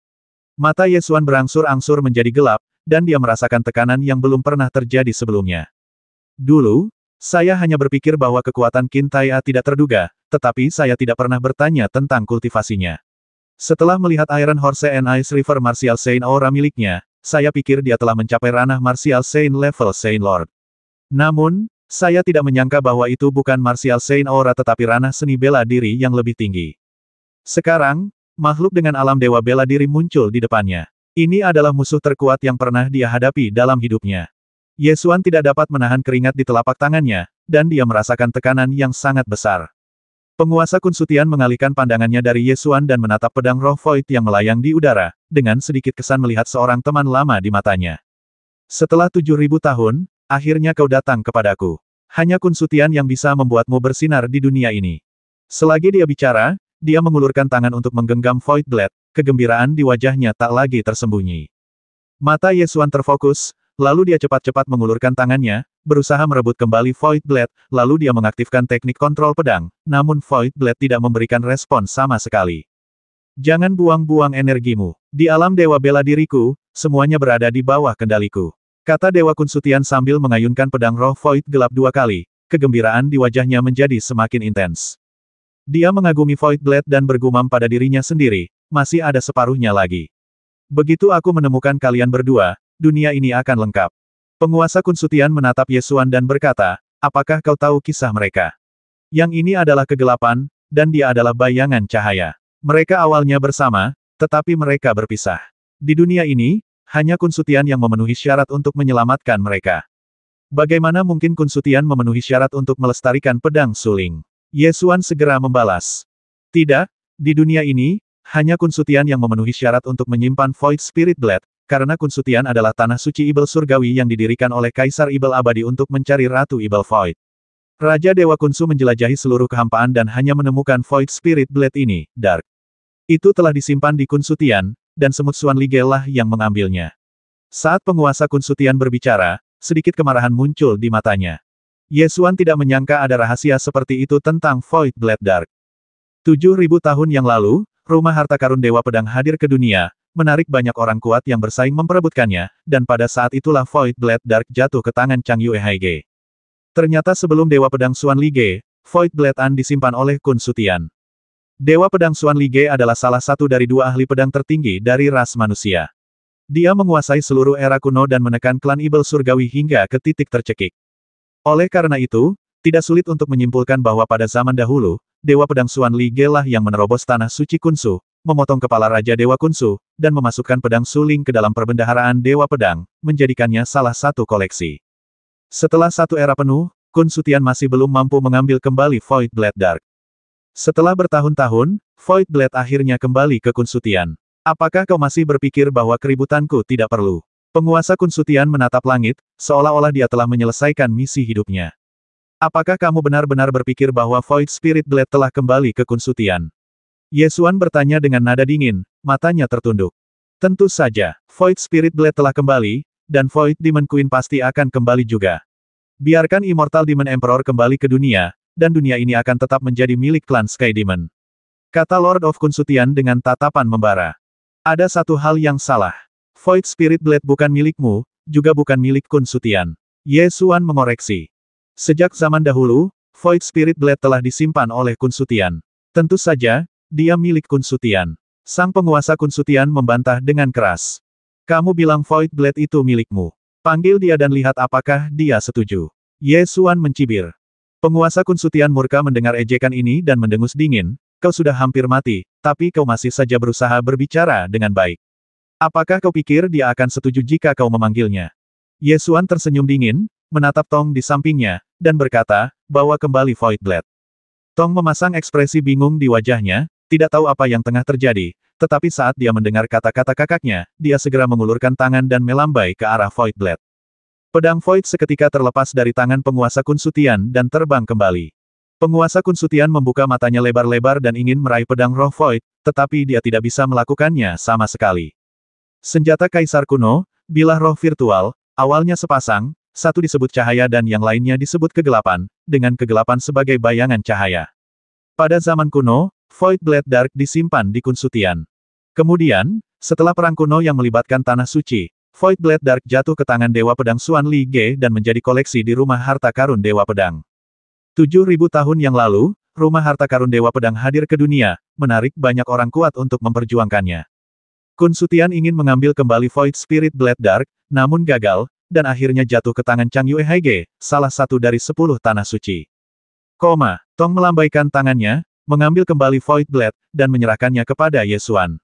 Mata Ye Xuan berangsur-angsur menjadi gelap, dan dia merasakan tekanan yang belum pernah terjadi sebelumnya. Dulu, saya hanya berpikir bahwa kekuatan Qintaya tidak terduga, tetapi saya tidak pernah bertanya tentang kultivasinya. Setelah melihat Iron Horse and Ice River Martial Saint aura miliknya, saya pikir dia telah mencapai ranah Martial Saint level Saint Lord. Namun, saya tidak menyangka bahwa itu bukan Martial Saint aura tetapi ranah seni bela diri yang lebih tinggi. Sekarang, makhluk dengan alam dewa bela diri muncul di depannya. Ini adalah musuh terkuat yang pernah dia hadapi dalam hidupnya. Ye Xuan tidak dapat menahan keringat di telapak tangannya, dan dia merasakan tekanan yang sangat besar. Penguasa Kun Sutian mengalihkan pandangannya dari Ye Xuan dan menatap pedang roh Void yang melayang di udara, dengan sedikit kesan melihat seorang teman lama di matanya. Setelah 7.000 tahun, akhirnya kau datang kepadaku. Hanya Kun Sutian yang bisa membuatmu bersinar di dunia ini. Selagi dia bicara, dia mengulurkan tangan untuk menggenggam Void Blade, kegembiraan di wajahnya tak lagi tersembunyi. Mata Ye Xuan terfokus, lalu dia cepat-cepat mengulurkan tangannya, berusaha merebut kembali Void Blade, lalu dia mengaktifkan teknik kontrol pedang, namun Void Blade tidak memberikan respons sama sekali. Jangan buang-buang energimu. Di alam dewa bela diriku, semuanya berada di bawah kendaliku. Kata Dewa Kunsutian sambil mengayunkan pedang roh Void gelap 2 kali, kegembiraan di wajahnya menjadi semakin intens. Dia mengagumi Void Blade dan bergumam pada dirinya sendiri, masih ada separuhnya lagi. Begitu aku menemukan kalian berdua, dunia ini akan lengkap. Penguasa Kunsutian menatap Yesuan dan berkata, apakah kau tahu kisah mereka? Yang ini adalah kegelapan, dan dia adalah bayangan cahaya. Mereka awalnya bersama, tetapi mereka berpisah. Di dunia ini, hanya Kunsutian yang memenuhi syarat untuk menyelamatkan mereka. Bagaimana mungkin Kunsutian memenuhi syarat untuk melestarikan pedang suling? Yesuan segera membalas. Tidak, di dunia ini, hanya Kunsutian yang memenuhi syarat untuk menyimpan Void Spirit Blade, karena Kunsutian adalah tanah suci Ibel Surgawi yang didirikan oleh Kaisar Ibel Abadi untuk mencari Ratu Ibel Void. Raja Dewa Kunsu menjelajahi seluruh kehampaan dan hanya menemukan Void Spirit Blade ini, Dark. Itu telah disimpan di Kunsutian, dan semut Xuan Lige lah yang mengambilnya. Saat penguasa Kunsutian berbicara, sedikit kemarahan muncul di matanya. Yesuan tidak menyangka ada rahasia seperti itu tentang Void Blade Dark. 7.000 tahun yang lalu, rumah harta karun Dewa Pedang hadir ke dunia, menarik banyak orang kuat yang bersaing memperebutkannya, dan pada saat itulah Void Blade Dark jatuh ke tangan Chang Yue Haige. Ternyata sebelum Dewa Pedang Xuan Lige, Void Blade An disimpan oleh Kunsutian. Dewa Pedang Xuan Lige adalah salah satu dari 2 ahli pedang tertinggi dari ras manusia. Dia menguasai seluruh era kuno dan menekan klan Ibel Surgawi hingga ke titik tercekik. Oleh karena itu, tidak sulit untuk menyimpulkan bahwa pada zaman dahulu, Dewa Pedang Xuan Lige lah yang menerobos tanah suci Kunsu, memotong kepala Raja Dewa Kunsu, dan memasukkan pedang suling ke dalam perbendaharaan Dewa Pedang, menjadikannya salah satu koleksi. Setelah 1 era penuh, Kunsutian masih belum mampu mengambil kembali Void Blade Dark. Setelah bertahun-tahun, Void Blade akhirnya kembali ke Kunsutian. Apakah kau masih berpikir bahwa keributanku tidak perlu? Penguasa Kunsutian menatap langit, seolah-olah dia telah menyelesaikan misi hidupnya. Apakah kamu benar-benar berpikir bahwa Void Spirit Blade telah kembali ke Kunsutian? Yesuan bertanya dengan nada dingin, matanya tertunduk. Tentu saja, Void Spirit Blade telah kembali, dan Void Demon Queen pasti akan kembali juga. Biarkan Immortal Demon Emperor kembali ke dunia, dan dunia ini akan tetap menjadi milik klan Sky Demon. Kata Lord of Kunsutian dengan tatapan membara. Ada satu hal yang salah. Void Spirit Blade bukan milikmu, juga bukan milik Kunsutian. Yesuan mengoreksi. Sejak zaman dahulu, Void Spirit Blade telah disimpan oleh Kunsutian. Tentu saja, dia milik Kunsutian. Sang penguasa Kunsutian membantah dengan keras. Kamu bilang Void Blade itu milikmu. Panggil dia dan lihat apakah dia setuju. Yesuan mencibir. Penguasa Kunsutian murka mendengar ejekan ini dan mendengus dingin. Kau sudah hampir mati, tapi kau masih saja berusaha berbicara dengan baik. Apakah kau pikir dia akan setuju jika kau memanggilnya? Yesuan tersenyum dingin, menatap Tong di sampingnya, dan berkata, bawa kembali Void Blade. Tong memasang ekspresi bingung di wajahnya, tidak tahu apa yang tengah terjadi, tetapi saat dia mendengar kata-kata kakaknya, dia segera mengulurkan tangan dan melambai ke arah Void Blade. Pedang Void seketika terlepas dari tangan penguasa Kunsutian dan terbang kembali. Penguasa Kunsutian membuka matanya lebar-lebar dan ingin meraih pedang roh Void, tetapi dia tidak bisa melakukannya sama sekali. Senjata Kaisar Kuno, bilah roh virtual, awalnya sepasang, satu disebut cahaya dan yang lainnya disebut kegelapan, dengan kegelapan sebagai bayangan cahaya. Pada zaman kuno, Void Blade Dark disimpan di Kunsutian. Kemudian, setelah perang kuno yang melibatkan tanah suci, Void Blade Dark jatuh ke tangan Dewa Pedang Xuan Lige dan menjadi koleksi di rumah harta karun Dewa Pedang. 7.000 tahun yang lalu, rumah harta karun Dewa Pedang hadir ke dunia, menarik banyak orang kuat untuk memperjuangkannya. Kunsutian ingin mengambil kembali Void Spirit Blade Dark, namun gagal, dan akhirnya jatuh ke tangan Chang Yue Haige, salah satu dari 10 tanah suci. Tong melambaikan tangannya, mengambil kembali Void Blade, dan menyerahkannya kepada Yesuan.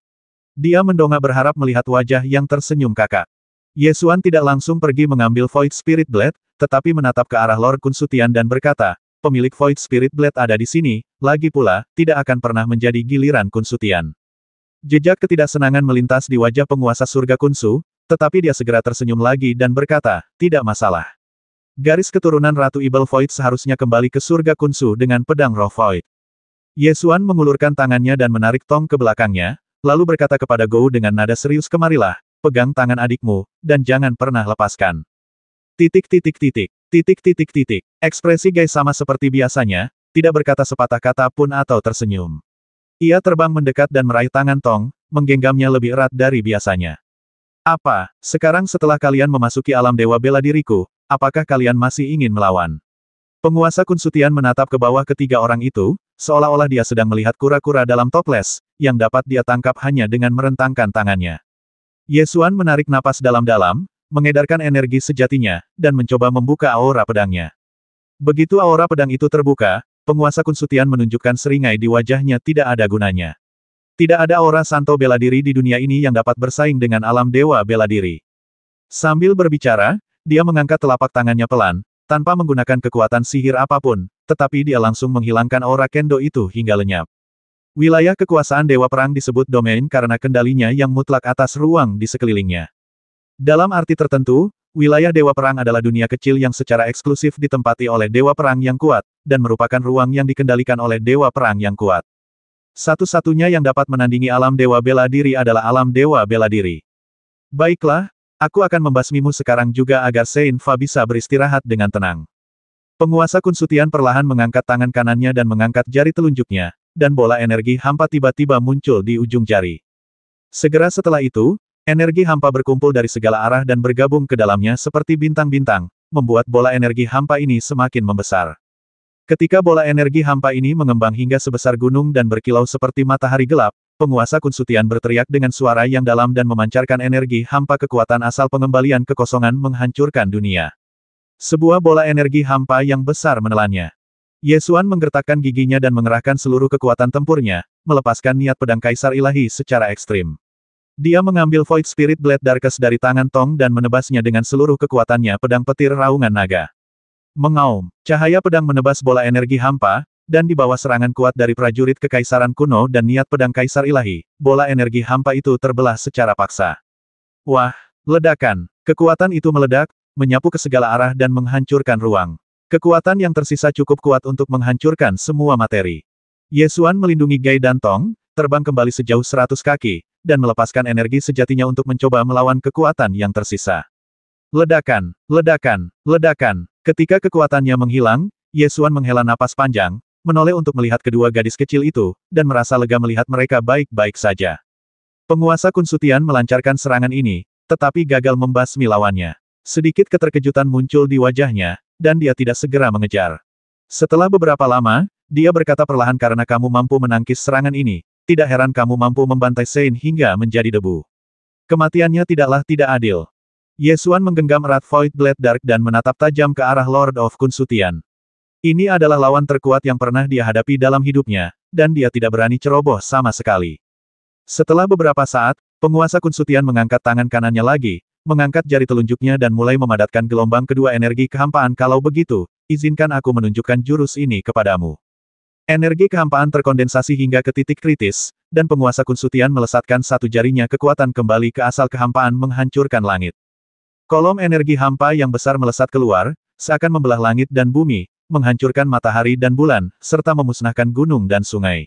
Dia mendongak berharap melihat wajah yang tersenyum kakak. Yesuan tidak langsung pergi mengambil Void Spirit Blade, tetapi menatap ke arah Lord Kunsutian dan berkata, pemilik Void Spirit Blade ada di sini, lagi pula, tidak akan pernah menjadi giliran Kunsutian. Jejak ketidaksenangan melintas di wajah penguasa surga Kunsu, tetapi dia segera tersenyum lagi dan berkata, tidak masalah. Garis keturunan Ratu Ibel Void seharusnya kembali ke surga Kunsu dengan pedang roh Void. Yesuan mengulurkan tangannya dan menarik Tong ke belakangnya, lalu berkata kepada Gou dengan nada serius, kemarilah, pegang tangan adikmu, dan jangan pernah lepaskan. Titik titik titik. Titik titik titik. Ekspresi Gai sama seperti biasanya, tidak berkata sepatah kata pun atau tersenyum. Ia terbang mendekat dan meraih tangan Tong, menggenggamnya lebih erat dari biasanya. Apa, sekarang setelah kalian memasuki alam dewa bela diriku, apakah kalian masih ingin melawan? Penguasa Kun Sutian menatap ke bawah ketiga orang itu, seolah-olah dia sedang melihat kura-kura dalam toples, yang dapat dia tangkap hanya dengan merentangkan tangannya. Ye Xuan menarik napas dalam-dalam, mengedarkan energi sejatinya, dan mencoba membuka aura pedangnya. Begitu aura pedang itu terbuka, penguasa Kun Sutian menunjukkan seringai di wajahnya tidak ada gunanya. Tidak ada aura santo bela diri di dunia ini yang dapat bersaing dengan alam dewa bela diri. Sambil berbicara, dia mengangkat telapak tangannya pelan, tanpa menggunakan kekuatan sihir apapun, tetapi dia langsung menghilangkan aura kendo itu hingga lenyap. Wilayah kekuasaan Dewa Perang disebut domain karena kendalinya yang mutlak atas ruang di sekelilingnya. Dalam arti tertentu, wilayah Dewa Perang adalah dunia kecil yang secara eksklusif ditempati oleh Dewa Perang yang kuat, dan merupakan ruang yang dikendalikan oleh Dewa Perang yang kuat. Satu-satunya yang dapat menandingi alam Dewa Bela Diri adalah alam Dewa Bela Diri. Baiklah, aku akan membasmimu sekarang juga agar Sein Fa bisa beristirahat dengan tenang. Penguasa Kun Sutian perlahan mengangkat tangan kanannya dan mengangkat jari telunjuknya, dan bola energi hampa tiba-tiba muncul di ujung jari. Segera setelah itu, energi hampa berkumpul dari segala arah dan bergabung ke dalamnya seperti bintang-bintang, membuat bola energi hampa ini semakin membesar. Ketika bola energi hampa ini mengembang hingga sebesar gunung dan berkilau seperti matahari gelap, penguasa Kun Sutian berteriak dengan suara yang dalam dan memancarkan energi hampa kekuatan asal pengembalian kekosongan menghancurkan dunia. Sebuah bola energi hampa yang besar menelannya. Ye Xuan menggertakkan giginya dan mengerahkan seluruh kekuatan tempurnya, melepaskan niat pedang Kaisar Ilahi secara ekstrim. Dia mengambil Void Spirit Blade Darkest dari tangan Tong dan menebasnya dengan seluruh kekuatannya pedang petir raungan naga. Mengaum, cahaya pedang menebas bola energi hampa, dan di bawah serangan kuat dari prajurit kekaisaran kuno dan niat pedang Kaisar Ilahi, bola energi hampa itu terbelah secara paksa. Wah, ledakan! Kekuatan itu meledak, menyapu ke segala arah dan menghancurkan ruang. Kekuatan yang tersisa cukup kuat untuk menghancurkan semua materi. Ye Xuan melindungi Gai dan Tong, terbang kembali sejauh 100 kaki, dan melepaskan energi sejatinya untuk mencoba melawan kekuatan yang tersisa. Ledakan, ledakan, ledakan. Ketika kekuatannya menghilang, Ye Xuan menghela napas panjang, menoleh untuk melihat kedua gadis kecil itu, dan merasa lega melihat mereka baik-baik saja. Penguasa Kun Sutian melancarkan serangan ini, tetapi gagal membasmi lawannya. Sedikit keterkejutan muncul di wajahnya, dan dia tidak segera mengejar. Setelah beberapa lama, dia berkata perlahan karena kamu mampu menangkis serangan ini, tidak heran kamu mampu membantai Sein hingga menjadi debu. Kematiannya tidaklah tidak adil. Ye Xuan menggenggam erat Void Blade Dark dan menatap tajam ke arah Lord of Kun Sutian. Ini adalah lawan terkuat yang pernah dia hadapi dalam hidupnya, dan dia tidak berani ceroboh sama sekali. Setelah beberapa saat, penguasa Kun Sutian mengangkat tangan kanannya lagi, mengangkat jari telunjuknya dan mulai memadatkan gelombang kedua energi kehampaan. Kalau begitu, izinkan aku menunjukkan jurus ini kepadamu. Energi kehampaan terkondensasi hingga ke titik kritis, dan penguasa Kun Sutian melesatkan satu jarinya kekuatan kembali ke asal kehampaan menghancurkan langit. Kolom energi hampa yang besar melesat keluar, seakan membelah langit dan bumi, menghancurkan matahari dan bulan, serta memusnahkan gunung dan sungai.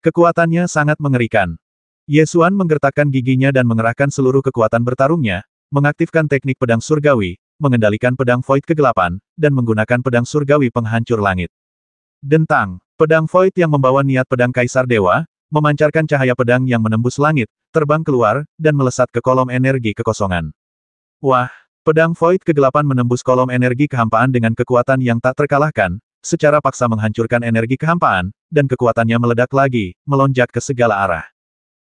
Kekuatannya sangat mengerikan. Ye Xuan menggertakkan giginya dan mengerahkan seluruh kekuatan bertarungnya, mengaktifkan teknik pedang surgawi, mengendalikan pedang Void kegelapan, dan menggunakan pedang surgawi penghancur langit. Dentang, pedang Void yang membawa niat pedang Kaisar Dewa, memancarkan cahaya pedang yang menembus langit, terbang keluar, dan melesat ke kolom energi kekosongan. Wah, pedang Void kegelapan menembus kolom energi kehampaan dengan kekuatan yang tak terkalahkan, secara paksa menghancurkan energi kehampaan, dan kekuatannya meledak lagi, melonjak ke segala arah.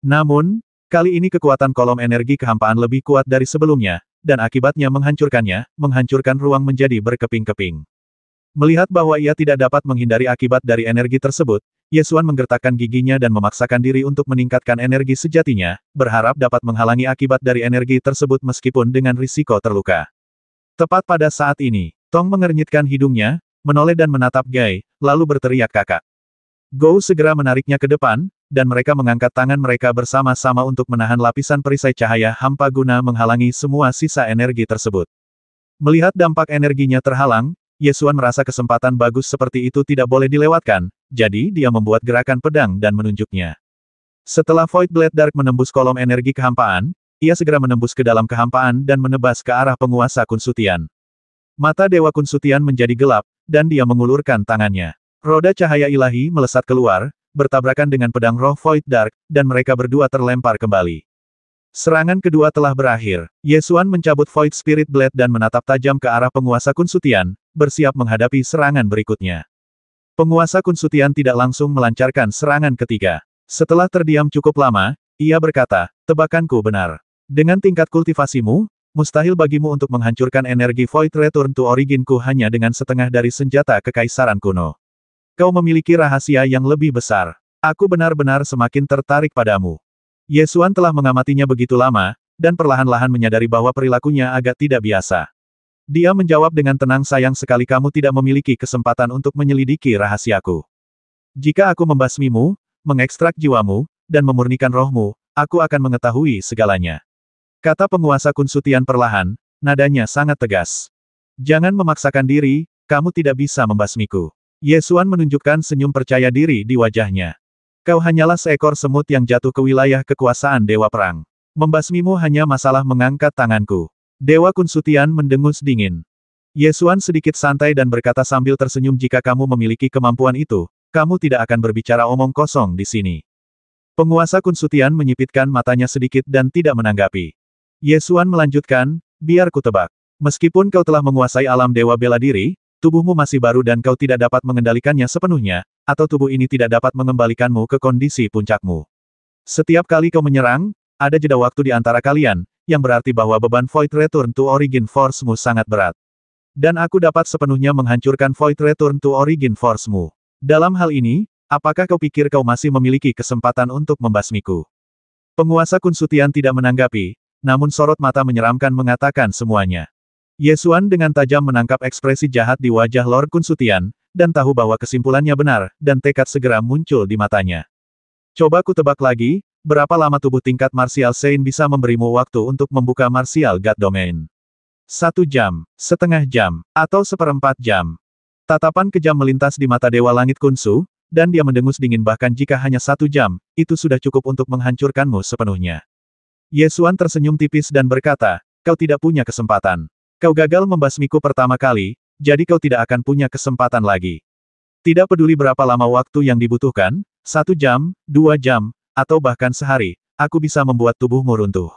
Namun, kali ini kekuatan kolom energi kehampaan lebih kuat dari sebelumnya, dan akibatnya menghancurkan ruang menjadi berkeping-keping. Melihat bahwa ia tidak dapat menghindari akibat dari energi tersebut, Ye Xuan menggertakkan giginya dan memaksakan diri untuk meningkatkan energi sejatinya, berharap dapat menghalangi akibat dari energi tersebut meskipun dengan risiko terluka. Tepat pada saat ini, Tong mengernyitkan hidungnya, menoleh dan menatap Gai, lalu berteriak kakak. Gou segera menariknya ke depan, dan mereka mengangkat tangan mereka bersama-sama untuk menahan lapisan perisai cahaya hampa guna menghalangi semua sisa energi tersebut. Melihat dampak energinya terhalang, Ye Xuan merasa kesempatan bagus seperti itu tidak boleh dilewatkan, jadi dia membuat gerakan pedang dan menunjuknya. Setelah Void Blade Dark menembus kolom energi kehampaan, ia segera menembus ke dalam kehampaan dan menebas ke arah penguasa Kun Sutian. Mata Dewa Kun Sutian menjadi gelap, dan dia mengulurkan tangannya. Roda cahaya ilahi melesat keluar, bertabrakan dengan pedang roh Void Dark, dan mereka berdua terlempar kembali. Serangan kedua telah berakhir. Ye Xuan mencabut Void Spirit Blade dan menatap tajam ke arah penguasa Kun Sutian, bersiap menghadapi serangan berikutnya. Penguasa Kun Sutian tidak langsung melancarkan serangan ketiga. Setelah terdiam cukup lama, ia berkata, tebakanku benar. Dengan tingkat kultivasimu, mustahil bagimu untuk menghancurkan energi Void Return to Origin-ku hanya dengan setengah dari senjata kekaisaran kuno. Kau memiliki rahasia yang lebih besar. Aku benar-benar semakin tertarik padamu. Ye Xuan telah mengamatinya begitu lama, dan perlahan-lahan menyadari bahwa perilakunya agak tidak biasa. Dia menjawab dengan tenang, sayang sekali kamu tidak memiliki kesempatan untuk menyelidiki rahasiaku. Jika aku membasmimu, mengekstrak jiwamu, dan memurnikan rohmu, aku akan mengetahui segalanya. Kata penguasa Kun Sutian perlahan, nadanya sangat tegas. Jangan memaksakan diri, kamu tidak bisa membasmiku. Ye Xuan menunjukkan senyum percaya diri di wajahnya. Kau hanyalah seekor semut yang jatuh ke wilayah kekuasaan Dewa Perang. Membasmimu hanya masalah mengangkat tanganku. Dewa Kun Sutian mendengus dingin. Ye Xuan sedikit santai dan berkata sambil tersenyum, jika kamu memiliki kemampuan itu, kamu tidak akan berbicara omong kosong di sini. Penguasa Kun Sutian menyipitkan matanya sedikit dan tidak menanggapi. Ye Xuan melanjutkan, biar ku tebak. Meskipun kau telah menguasai alam dewa bela diri, tubuhmu masih baru dan kau tidak dapat mengendalikannya sepenuhnya, atau tubuh ini tidak dapat mengembalikanmu ke kondisi puncakmu. Setiap kali kau menyerang, ada jeda waktu di antara kalian, yang berarti bahwa beban Void Return to Origin Force-mu sangat berat. Dan aku dapat sepenuhnya menghancurkan Void Return to Origin Force-mu. Dalam hal ini, apakah kau pikir kau masih memiliki kesempatan untuk membasmiku? Penguasa Kun Sutian tidak menanggapi, namun sorot mata menyeramkan mengatakan semuanya. Ye Xuan dengan tajam menangkap ekspresi jahat di wajah Lord Kun Sutian, dan tahu bahwa kesimpulannya benar, dan tekad segera muncul di matanya. Coba ku tebak lagi, berapa lama tubuh tingkat Martial Saint bisa memberimu waktu untuk membuka Martial God Domain? 1 jam, setengah jam, atau 1/4 jam? Tatapan kejam melintas di mata Dewa Langit Kunsu, dan dia mendengus dingin, bahkan jika hanya 1 jam, itu sudah cukup untuk menghancurkanmu sepenuhnya. Ye Xuan tersenyum tipis dan berkata, kau tidak punya kesempatan. Kau gagal membasmiku pertama kali, jadi kau tidak akan punya kesempatan lagi. Tidak peduli berapa lama waktu yang dibutuhkan, 1 jam, 2 jam, atau bahkan sehari, aku bisa membuat tubuhmu runtuh.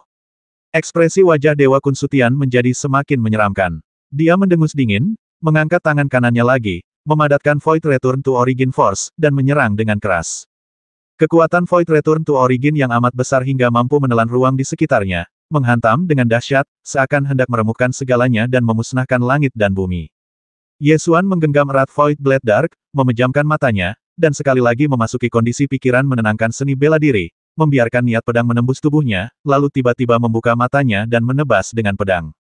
Ekspresi wajah Dewa Kun Sutian menjadi semakin menyeramkan. Dia mendengus dingin, mengangkat tangan kanannya lagi, memadatkan Void Return to Origin Force, dan menyerang dengan keras. Kekuatan Void Return to Origin yang amat besar hingga mampu menelan ruang di sekitarnya, menghantam dengan dahsyat, seakan hendak meremukkan segalanya dan memusnahkan langit dan bumi. Ye Xuan menggenggam erat Void Blade Dark, memejamkan matanya, dan sekali lagi memasuki kondisi pikiran menenangkan seni bela diri, membiarkan niat pedang menembus tubuhnya, lalu tiba-tiba membuka matanya dan menebas dengan pedang.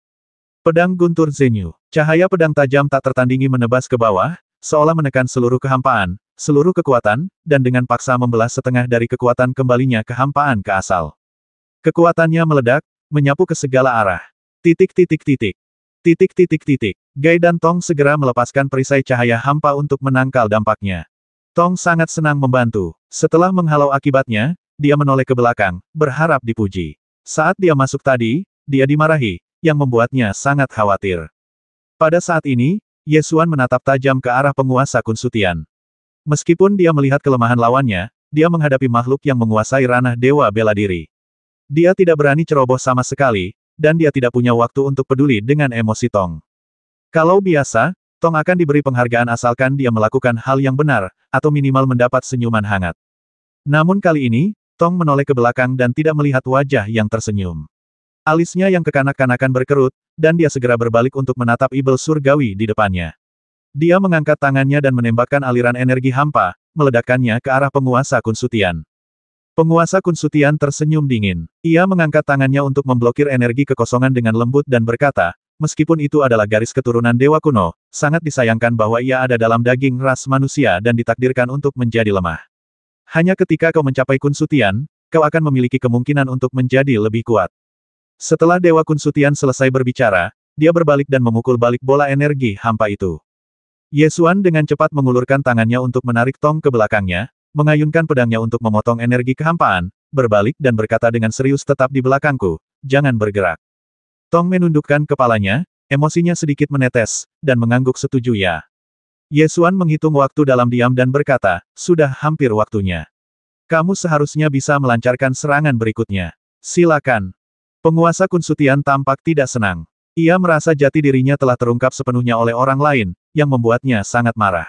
Pedang Guntur Zenyu. Cahaya pedang tajam tak tertandingi menebas ke bawah, seolah menekan seluruh kehampaan, seluruh kekuatan, dan dengan paksa membelah setengah dari kekuatan kembalinya kehampaan ke asal. Kekuatannya meledak, menyapu ke segala arah. Titik titik titik. Titik titik titik. Gai dan Tong segera melepaskan perisai cahaya hampa untuk menangkal dampaknya. Tong sangat senang membantu. Setelah menghalau akibatnya, dia menoleh ke belakang, berharap dipuji. Saat dia masuk tadi, dia dimarahi, yang membuatnya sangat khawatir. Pada saat ini, Ye Xuan menatap tajam ke arah penguasa Kun Sutian. Meskipun dia melihat kelemahan lawannya, dia menghadapi makhluk yang menguasai ranah dewa bela diri. Dia tidak berani ceroboh sama sekali, dan dia tidak punya waktu untuk peduli dengan emosi Tong. Kalau biasa, Tong akan diberi penghargaan asalkan dia melakukan hal yang benar, atau minimal mendapat senyuman hangat. Namun kali ini, Tong menoleh ke belakang dan tidak melihat wajah yang tersenyum. Alisnya yang kekanak-kanakan berkerut, dan dia segera berbalik untuk menatap ibel surgawi di depannya. Dia mengangkat tangannya dan menembakkan aliran energi hampa, meledakkannya ke arah penguasa Kun Sutian. Penguasa Kun Sutian tersenyum dingin. Ia mengangkat tangannya untuk memblokir energi kekosongan dengan lembut dan berkata, meskipun itu adalah garis keturunan dewa kuno, sangat disayangkan bahwa ia ada dalam daging ras manusia dan ditakdirkan untuk menjadi lemah. Hanya ketika kau mencapai Kun Sutian, kau akan memiliki kemungkinan untuk menjadi lebih kuat. Setelah Dewa Kun Sutian selesai berbicara, dia berbalik dan memukul balik bola energi hampa itu. Ye Xuan dengan cepat mengulurkan tangannya untuk menarik Tong ke belakangnya, mengayunkan pedangnya untuk memotong energi kehampaan, berbalik dan berkata dengan serius, tetap di belakangku, jangan bergerak. Tong menundukkan kepalanya, emosinya sedikit menetes, dan mengangguk setuju ya. Ye Xuan menghitung waktu dalam diam dan berkata, sudah hampir waktunya. Kamu seharusnya bisa melancarkan serangan berikutnya. Silakan. Penguasa Kun Sutian tampak tidak senang. Ia merasa jati dirinya telah terungkap sepenuhnya oleh orang lain, yang membuatnya sangat marah.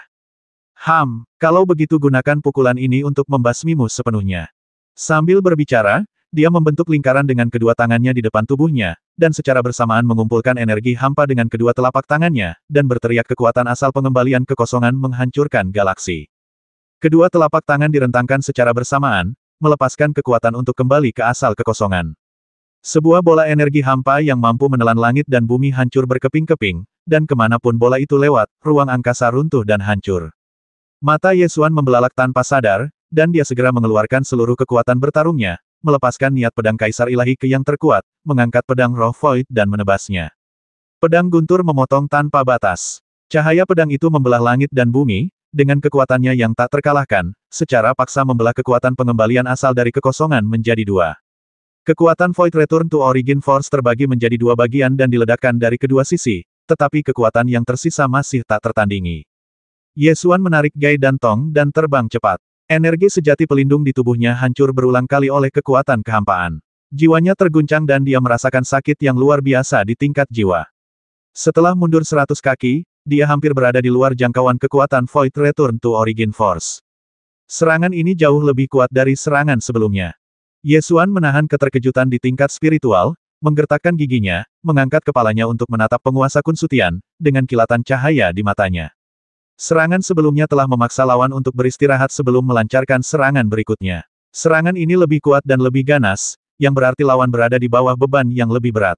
Kalau begitu gunakan pukulan ini untuk membasmimu sepenuhnya. Sambil berbicara, dia membentuk lingkaran dengan kedua tangannya di depan tubuhnya, dan secara bersamaan mengumpulkan energi hampa dengan kedua telapak tangannya, dan berteriak kekuatan asal pengembalian kekosongan menghancurkan galaksi. Kedua telapak tangan direntangkan secara bersamaan, melepaskan kekuatan untuk kembali ke asal kekosongan. Sebuah bola energi hampa yang mampu menelan langit dan bumi hancur berkeping-keping, dan kemanapun bola itu lewat, ruang angkasa runtuh dan hancur. Mata Ye Xuan membelalak tanpa sadar, dan dia segera mengeluarkan seluruh kekuatan bertarungnya, melepaskan niat pedang Kaisar Ilahi ke yang terkuat, mengangkat pedang roh Void dan menebasnya. Pedang guntur memotong tanpa batas. Cahaya pedang itu membelah langit dan bumi, dengan kekuatannya yang tak terkalahkan, secara paksa membelah kekuatan pengembalian asal dari kekosongan menjadi dua. Kekuatan Void Return to Origin Force terbagi menjadi dua bagian dan diledakkan dari kedua sisi, tetapi kekuatan yang tersisa masih tak tertandingi. Ye Xuan menarik Gai dan Tong dan terbang cepat. Energi sejati pelindung di tubuhnya hancur berulang kali oleh kekuatan kehampaan. Jiwanya terguncang dan dia merasakan sakit yang luar biasa di tingkat jiwa. Setelah mundur 100 kaki, dia hampir berada di luar jangkauan kekuatan Void Return to Origin Force. Serangan ini jauh lebih kuat dari serangan sebelumnya. Ye Xuan menahan keterkejutan di tingkat spiritual, menggertakkan giginya, mengangkat kepalanya untuk menatap penguasa Kun Sutian, dengan kilatan cahaya di matanya. Serangan sebelumnya telah memaksa lawan untuk beristirahat sebelum melancarkan serangan berikutnya. Serangan ini lebih kuat dan lebih ganas, yang berarti lawan berada di bawah beban yang lebih berat.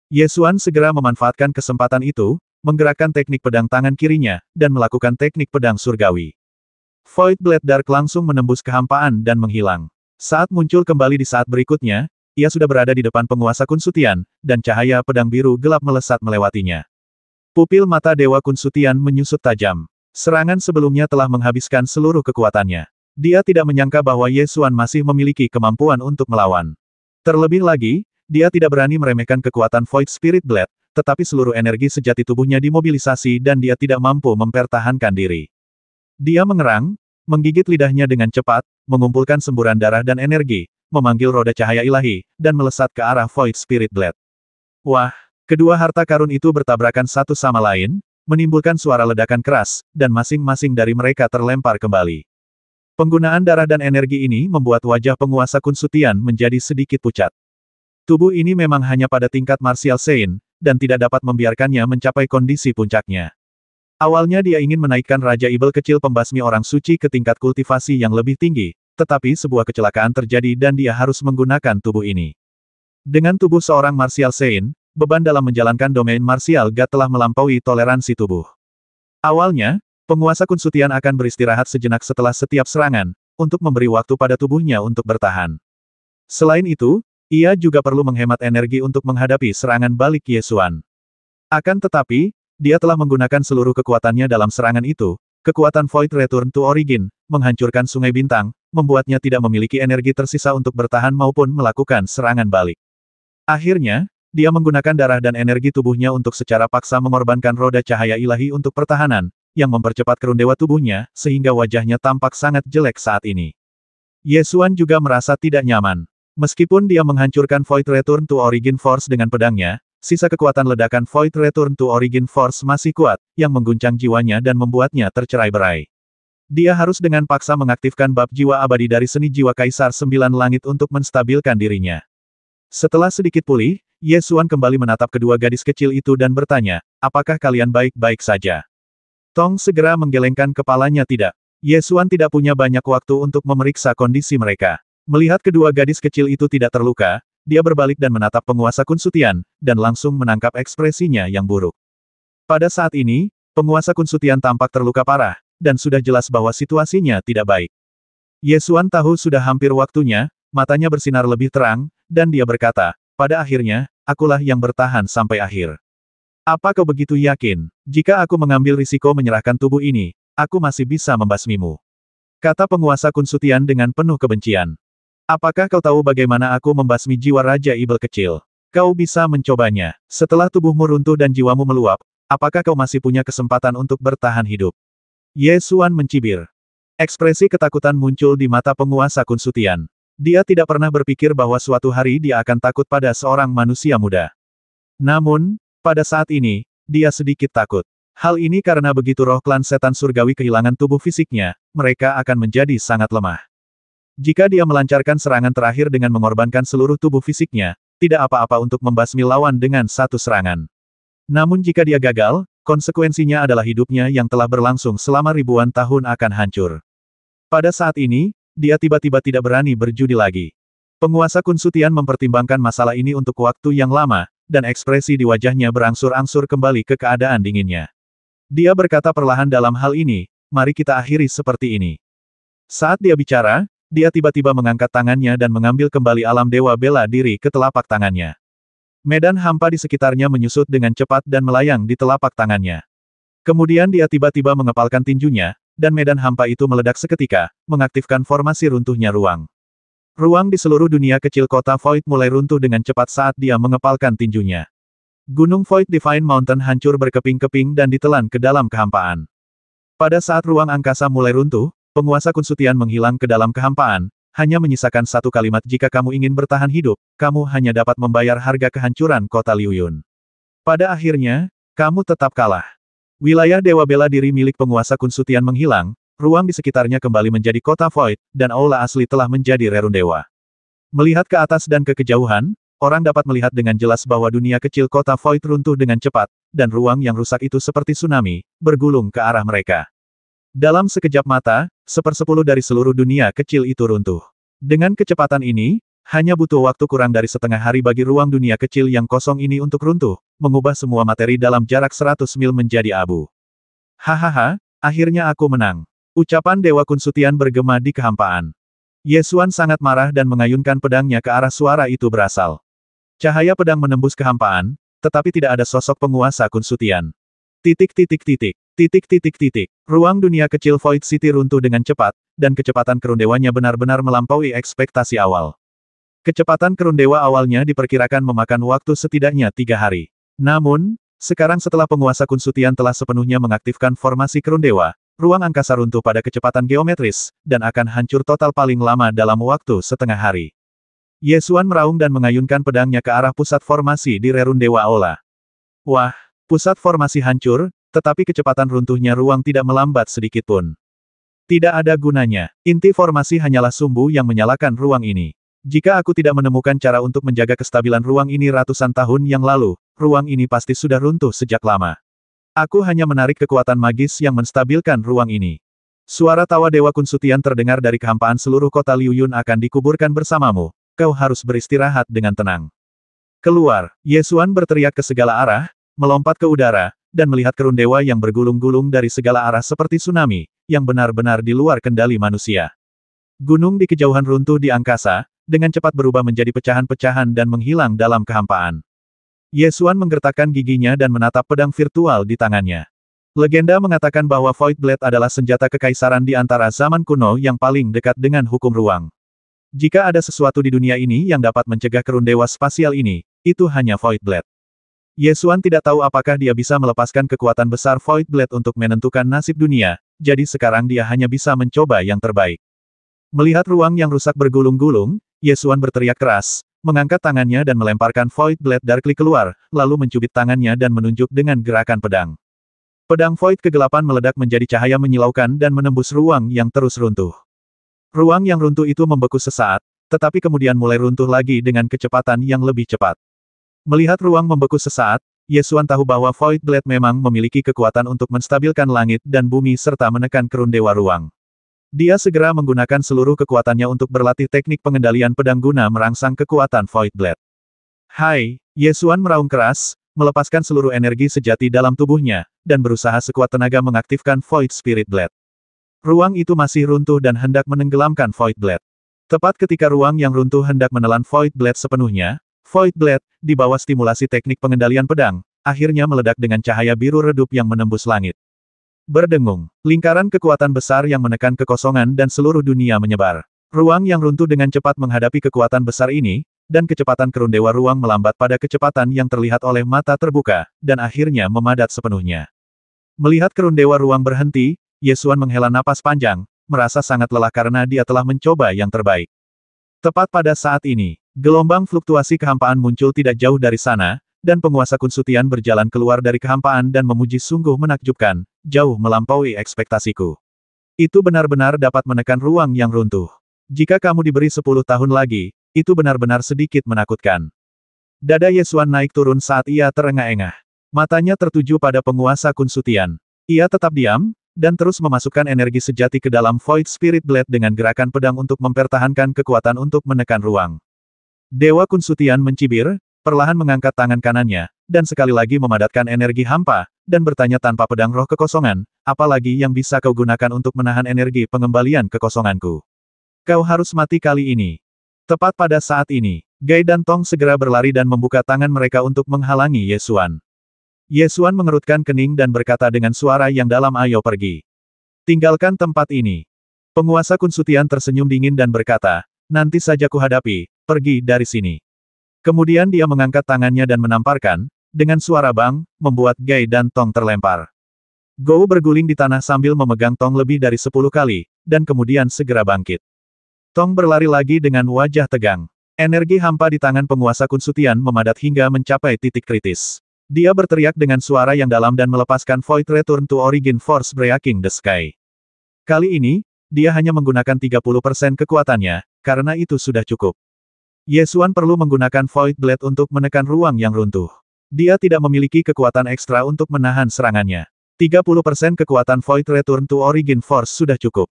Ye Xuan segera memanfaatkan kesempatan itu, menggerakkan teknik pedang tangan kirinya, dan melakukan teknik pedang surgawi. Void Blade Dark langsung menembus kehampaan dan menghilang. Saat muncul kembali di saat berikutnya, ia sudah berada di depan penguasa Kun Sutian, dan cahaya pedang biru gelap melesat melewatinya. Pupil mata Dewa Kun Sutian menyusut tajam. Serangan sebelumnya telah menghabiskan seluruh kekuatannya. Dia tidak menyangka bahwa Ye Xuan masih memiliki kemampuan untuk melawan. Terlebih lagi, dia tidak berani meremehkan kekuatan Void Spirit Blade, tetapi seluruh energi sejati tubuhnya dimobilisasi dan dia tidak mampu mempertahankan diri. Dia mengerang, menggigit lidahnya dengan cepat, mengumpulkan semburan darah dan energi, memanggil roda cahaya ilahi, dan melesat ke arah Void Spirit Blade. Wah! Kedua harta karun itu bertabrakan satu sama lain, menimbulkan suara ledakan keras, dan masing-masing dari mereka terlempar kembali. Penggunaan darah dan energi ini membuat wajah penguasa Kun Sutian menjadi sedikit pucat. Tubuh ini memang hanya pada tingkat Martial Saint, dan tidak dapat membiarkannya mencapai kondisi puncaknya. Awalnya dia ingin menaikkan Raja Ibel kecil pembasmi orang suci ke tingkat kultivasi yang lebih tinggi, tetapi sebuah kecelakaan terjadi dan dia harus menggunakan tubuh ini. Dengan tubuh seorang Martial Saint, beban dalam menjalankan domain Martial God telah melampaui toleransi tubuh. Awalnya, penguasa Kun Sutian akan beristirahat sejenak setelah setiap serangan, untuk memberi waktu pada tubuhnya untuk bertahan. Selain itu, ia juga perlu menghemat energi untuk menghadapi serangan balik Ye Xuan. Akan tetapi, dia telah menggunakan seluruh kekuatannya dalam serangan itu. Kekuatan Void Return to Origin, menghancurkan sungai bintang, membuatnya tidak memiliki energi tersisa untuk bertahan maupun melakukan serangan balik. Akhirnya, dia menggunakan darah dan energi tubuhnya untuk secara paksa mengorbankan roda cahaya ilahi untuk pertahanan, yang mempercepat kerundewa tubuhnya, sehingga wajahnya tampak sangat jelek saat ini. Ye Xuan juga merasa tidak nyaman. Meskipun dia menghancurkan Void Return to Origin Force dengan pedangnya, sisa kekuatan ledakan Void Return to Origin Force masih kuat, yang mengguncang jiwanya dan membuatnya tercerai-berai. Dia harus dengan paksa mengaktifkan bab jiwa abadi dari seni jiwa Kaisar Sembilan Langit untuk menstabilkan dirinya. Setelah sedikit pulih, Ye Xuan kembali menatap kedua gadis kecil itu dan bertanya, apakah kalian baik-baik saja? Tong segera menggelengkan kepalanya tidak. Ye Xuan tidak punya banyak waktu untuk memeriksa kondisi mereka. Melihat kedua gadis kecil itu tidak terluka, dia berbalik dan menatap penguasa Kun Sutian, dan langsung menangkap ekspresinya yang buruk. Pada saat ini, penguasa Kun Sutian tampak terluka parah, dan sudah jelas bahwa situasinya tidak baik. Ye Xuan tahu sudah hampir waktunya, matanya bersinar lebih terang, dan dia berkata, pada akhirnya, akulah yang bertahan sampai akhir. Apa kau begitu yakin? Jika aku mengambil risiko menyerahkan tubuh ini, aku masih bisa membasmimu. Kata penguasa Kun Sutian dengan penuh kebencian. Apakah kau tahu bagaimana aku membasmi jiwa Raja Ibel kecil? Kau bisa mencobanya. Setelah tubuhmu runtuh dan jiwamu meluap, apakah kau masih punya kesempatan untuk bertahan hidup? Ye Xuan mencibir. Ekspresi ketakutan muncul di mata penguasa Kun Sutian. Dia tidak pernah berpikir bahwa suatu hari dia akan takut pada seorang manusia muda. Namun, pada saat ini, dia sedikit takut. Hal ini karena begitu roh klan setan surgawi kehilangan tubuh fisiknya, mereka akan menjadi sangat lemah. Jika dia melancarkan serangan terakhir dengan mengorbankan seluruh tubuh fisiknya, tidak apa-apa untuk membasmi lawan dengan satu serangan. Namun jika dia gagal, konsekuensinya adalah hidupnya yang telah berlangsung selama ribuan tahun akan hancur. Pada saat ini, dia tiba-tiba tidak berani berjudi lagi. Penguasa Kun Sutian mempertimbangkan masalah ini untuk waktu yang lama, dan ekspresi di wajahnya berangsur-angsur kembali ke keadaan dinginnya. Dia berkata perlahan dalam hal ini, mari kita akhiri seperti ini. Saat dia bicara, dia tiba-tiba mengangkat tangannya dan mengambil kembali alam dewa bela diri ke telapak tangannya. Medan hampa di sekitarnya menyusut dengan cepat dan melayang di telapak tangannya. Kemudian dia tiba-tiba mengepalkan tinjunya, dan medan hampa itu meledak seketika, mengaktifkan formasi runtuhnya ruang. Ruang di seluruh dunia kecil kota Void mulai runtuh dengan cepat saat dia mengepalkan tinjunya. Gunung Void Divine Mountain hancur berkeping-keping dan ditelan ke dalam kehampaan. Pada saat ruang angkasa mulai runtuh, penguasa Kun Sutian menghilang ke dalam kehampaan, hanya menyisakan satu kalimat jika kamu ingin bertahan hidup, kamu hanya dapat membayar harga kehancuran kota Liuyun. Pada akhirnya, kamu tetap kalah. Wilayah Dewa Bela Diri milik penguasa Kun Sutian menghilang, ruang di sekitarnya kembali menjadi kota Void, dan aula asli telah menjadi rerun dewa. Melihat ke atas dan ke kejauhan, orang dapat melihat dengan jelas bahwa dunia kecil kota Void runtuh dengan cepat, dan ruang yang rusak itu seperti tsunami, bergulung ke arah mereka. Dalam sekejap mata, 1/10 dari seluruh dunia kecil itu runtuh. Dengan kecepatan ini, hanya butuh waktu kurang dari setengah hari bagi ruang dunia kecil yang kosong ini untuk runtuh, mengubah semua materi dalam jarak 100 mil menjadi abu. Hahaha, akhirnya aku menang. Ucapan Dewa Kun Sutian bergema di kehampaan. Ye Xuan sangat marah dan mengayunkan pedangnya ke arah suara itu berasal. Cahaya pedang menembus kehampaan, tetapi tidak ada sosok penguasa Kun Sutian. Titik titik titik. Titik titik titik. Ruang dunia kecil Void City runtuh dengan cepat, dan kecepatan kerundewanya benar-benar melampaui ekspektasi awal. Kecepatan kerundewa awalnya diperkirakan memakan waktu setidaknya 3 hari. Namun, sekarang setelah penguasa Kun Sutian telah sepenuhnya mengaktifkan formasi kerundewa, ruang angkasa runtuh pada kecepatan geometris, dan akan hancur total paling lama dalam waktu setengah hari. Ye Xuan meraung dan mengayunkan pedangnya ke arah pusat formasi di rerun dewa aula. Wah, pusat formasi hancur, tetapi kecepatan runtuhnya ruang tidak melambat sedikitpun. Tidak ada gunanya. Inti formasi hanyalah sumbu yang menyalakan ruang ini. Jika aku tidak menemukan cara untuk menjaga kestabilan ruang ini ratusan tahun yang lalu, ruang ini pasti sudah runtuh sejak lama. Aku hanya menarik kekuatan magis yang menstabilkan ruang ini. Suara tawa Dewa Kun Sutian terdengar dari kehampaan. Seluruh kota Liuyun akan dikuburkan bersamamu. Kau harus beristirahat dengan tenang. Keluar, Ye Xuan berteriak ke segala arah, melompat ke udara, dan melihat kerundewa yang bergulung-gulung dari segala arah seperti tsunami, yang benar-benar di luar kendali manusia. Gunung di kejauhan runtuh di angkasa, dengan cepat berubah menjadi pecahan-pecahan dan menghilang dalam kehampaan. Ye Xuan menggertakkan giginya dan menatap pedang virtual di tangannya. Legenda mengatakan bahwa Void Blade adalah senjata kekaisaran di antara zaman kuno yang paling dekat dengan hukum ruang. Jika ada sesuatu di dunia ini yang dapat mencegah kerundewa spasial ini, itu hanya Void Blade. Ye Xuan tidak tahu apakah dia bisa melepaskan kekuatan besar Void Blade untuk menentukan nasib dunia, jadi sekarang dia hanya bisa mencoba yang terbaik. Melihat ruang yang rusak bergulung-gulung, Ye Xuan berteriak keras, mengangkat tangannya dan melemparkan Void Blade Darkly keluar, lalu mencubit tangannya dan menunjuk dengan gerakan pedang. Pedang Void kegelapan meledak menjadi cahaya menyilaukan dan menembus ruang yang terus runtuh. Ruang yang runtuh itu membeku sesaat, tetapi kemudian mulai runtuh lagi dengan kecepatan yang lebih cepat. Melihat ruang membeku sesaat, Ye Xuan tahu bahwa Void Blade memang memiliki kekuatan untuk menstabilkan langit dan bumi serta menekan kerundewa ruang. Dia segera menggunakan seluruh kekuatannya untuk berlatih teknik pengendalian pedang guna merangsang kekuatan Void Blade. Hai, Ye Xuan meraung keras, melepaskan seluruh energi sejati dalam tubuhnya, dan berusaha sekuat tenaga mengaktifkan Void Spirit Blade. Ruang itu masih runtuh dan hendak menenggelamkan Void Blade. Tepat ketika ruang yang runtuh hendak menelan Void Blade sepenuhnya, Void Blade, di bawah stimulasi teknik pengendalian pedang, akhirnya meledak dengan cahaya biru redup yang menembus langit. Berdengung, lingkaran kekuatan besar yang menekan kekosongan dan seluruh dunia menyebar. Ruang yang runtuh dengan cepat menghadapi kekuatan besar ini, dan kecepatan Kerun Dewa Ruang melambat pada kecepatan yang terlihat oleh mata terbuka, dan akhirnya memadat sepenuhnya. Melihat Kerun Dewa Ruang berhenti, Yesuan menghela napas panjang, merasa sangat lelah karena dia telah mencoba yang terbaik. Tepat pada saat ini, gelombang fluktuasi kehampaan muncul tidak jauh dari sana, dan penguasa Kunsutian berjalan keluar dari kehampaan dan memuji sungguh menakjubkan, jauh melampaui ekspektasiku. Itu benar-benar dapat menekan ruang yang runtuh. Jika kamu diberi 10 tahun lagi, itu benar-benar sedikit menakutkan. Dada Yesuan naik turun saat ia terengah-engah. Matanya tertuju pada penguasa Kunsutian. Ia tetap diam, dan terus memasukkan energi sejati ke dalam Void Spirit Blade dengan gerakan pedang untuk mempertahankan kekuatan untuk menekan ruang. Dewa Kunsutian mencibir, perlahan mengangkat tangan kanannya, dan sekali lagi memadatkan energi hampa, dan bertanya tanpa pedang roh kekosongan, apalagi yang bisa kau gunakan untuk menahan energi pengembalian kekosonganku. Kau harus mati kali ini. Tepat pada saat ini, Gai dan Tong segera berlari dan membuka tangan mereka untuk menghalangi Yesuan. Yesuan mengerutkan kening dan berkata dengan suara yang dalam, ayo pergi. Tinggalkan tempat ini. Penguasa Kunsutian tersenyum dingin dan berkata, nanti saja kuhadapi, pergi dari sini. Kemudian dia mengangkat tangannya dan menamparkan, dengan suara bang, membuat Gai dan Tong terlempar. Gou berguling di tanah sambil memegang Tong lebih dari 10 kali, dan kemudian segera bangkit. Tong berlari lagi dengan wajah tegang. Energi hampa di tangan penguasa Kunsutian memadat hingga mencapai titik kritis. Dia berteriak dengan suara yang dalam dan melepaskan Void Return to Origin Force Breaking the Sky. Kali ini, dia hanya menggunakan 30% kekuatannya, karena itu sudah cukup. Yesuan perlu menggunakan Void Blade untuk menekan ruang yang runtuh. Dia tidak memiliki kekuatan ekstra untuk menahan serangannya. 30% kekuatan Void Return to Origin Force sudah cukup.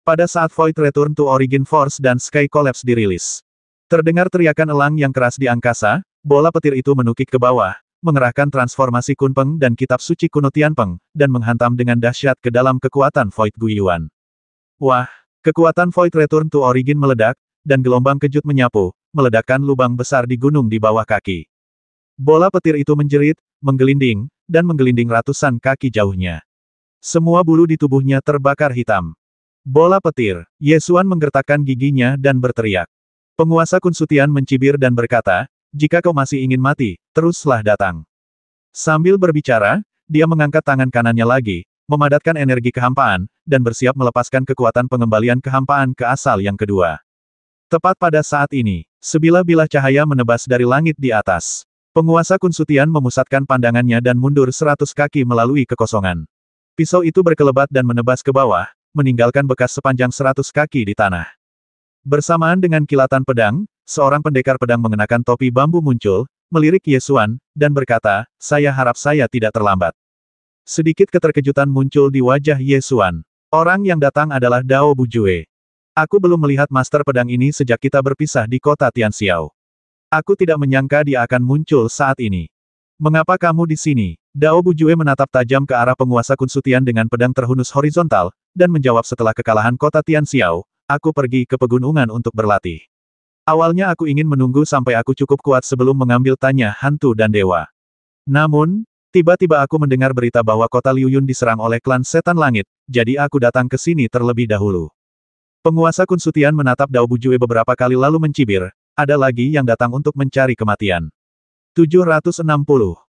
Pada saat Void Return to Origin Force dan Sky Collapse dirilis, terdengar teriakan elang yang keras di angkasa, bola petir itu menukik ke bawah, mengerahkan transformasi Kunpeng dan kitab suci kuno Tianpeng, dan menghantam dengan dahsyat ke dalam kekuatan Void Guiyuan. Wah, kekuatan Void Return to Origin meledak, dan gelombang kejut menyapu, meledakkan lubang besar di gunung di bawah kaki. Bola petir itu menjerit, menggelinding, dan menggelinding ratusan kaki jauhnya. Semua bulu di tubuhnya terbakar hitam. Bola petir, Yesuan menggertakkan giginya dan berteriak. Penguasa Kunsutian mencibir dan berkata, jika kau masih ingin mati, teruslah datang. Sambil berbicara, dia mengangkat tangan kanannya lagi, memadatkan energi kehampaan, dan bersiap melepaskan kekuatan pengembalian kehampaan ke asal yang kedua. Tepat pada saat ini, sebilah-bilah cahaya menebas dari langit di atas. Penguasa Kunsutian memusatkan pandangannya dan mundur 100 kaki melalui kekosongan. Pisau itu berkelebat dan menebas ke bawah, meninggalkan bekas sepanjang 100 kaki di tanah. Bersamaan dengan kilatan pedang, seorang pendekar pedang mengenakan topi bambu muncul, melirik Yesuan, dan berkata, saya harap saya tidak terlambat. Sedikit keterkejutan muncul di wajah Yesuan. Orang yang datang adalah Dao Bujue. Aku belum melihat master pedang ini sejak kita berpisah di kota Tianxiao. Aku tidak menyangka dia akan muncul saat ini. Mengapa kamu di sini? Dao Bujue menatap tajam ke arah penguasa Kunsutian dengan pedang terhunus horizontal, dan menjawab setelah kekalahan kota Tianxiao, aku pergi ke pegunungan untuk berlatih. Awalnya aku ingin menunggu sampai aku cukup kuat sebelum mengambil tanya hantu dan dewa. Namun, tiba-tiba aku mendengar berita bahwa kota Liuyun diserang oleh klan setan langit, jadi aku datang ke sini terlebih dahulu. Penguasa Kunsutian menatap Dao Bujue beberapa kali lalu mencibir, ada lagi yang datang untuk mencari kematian. 760.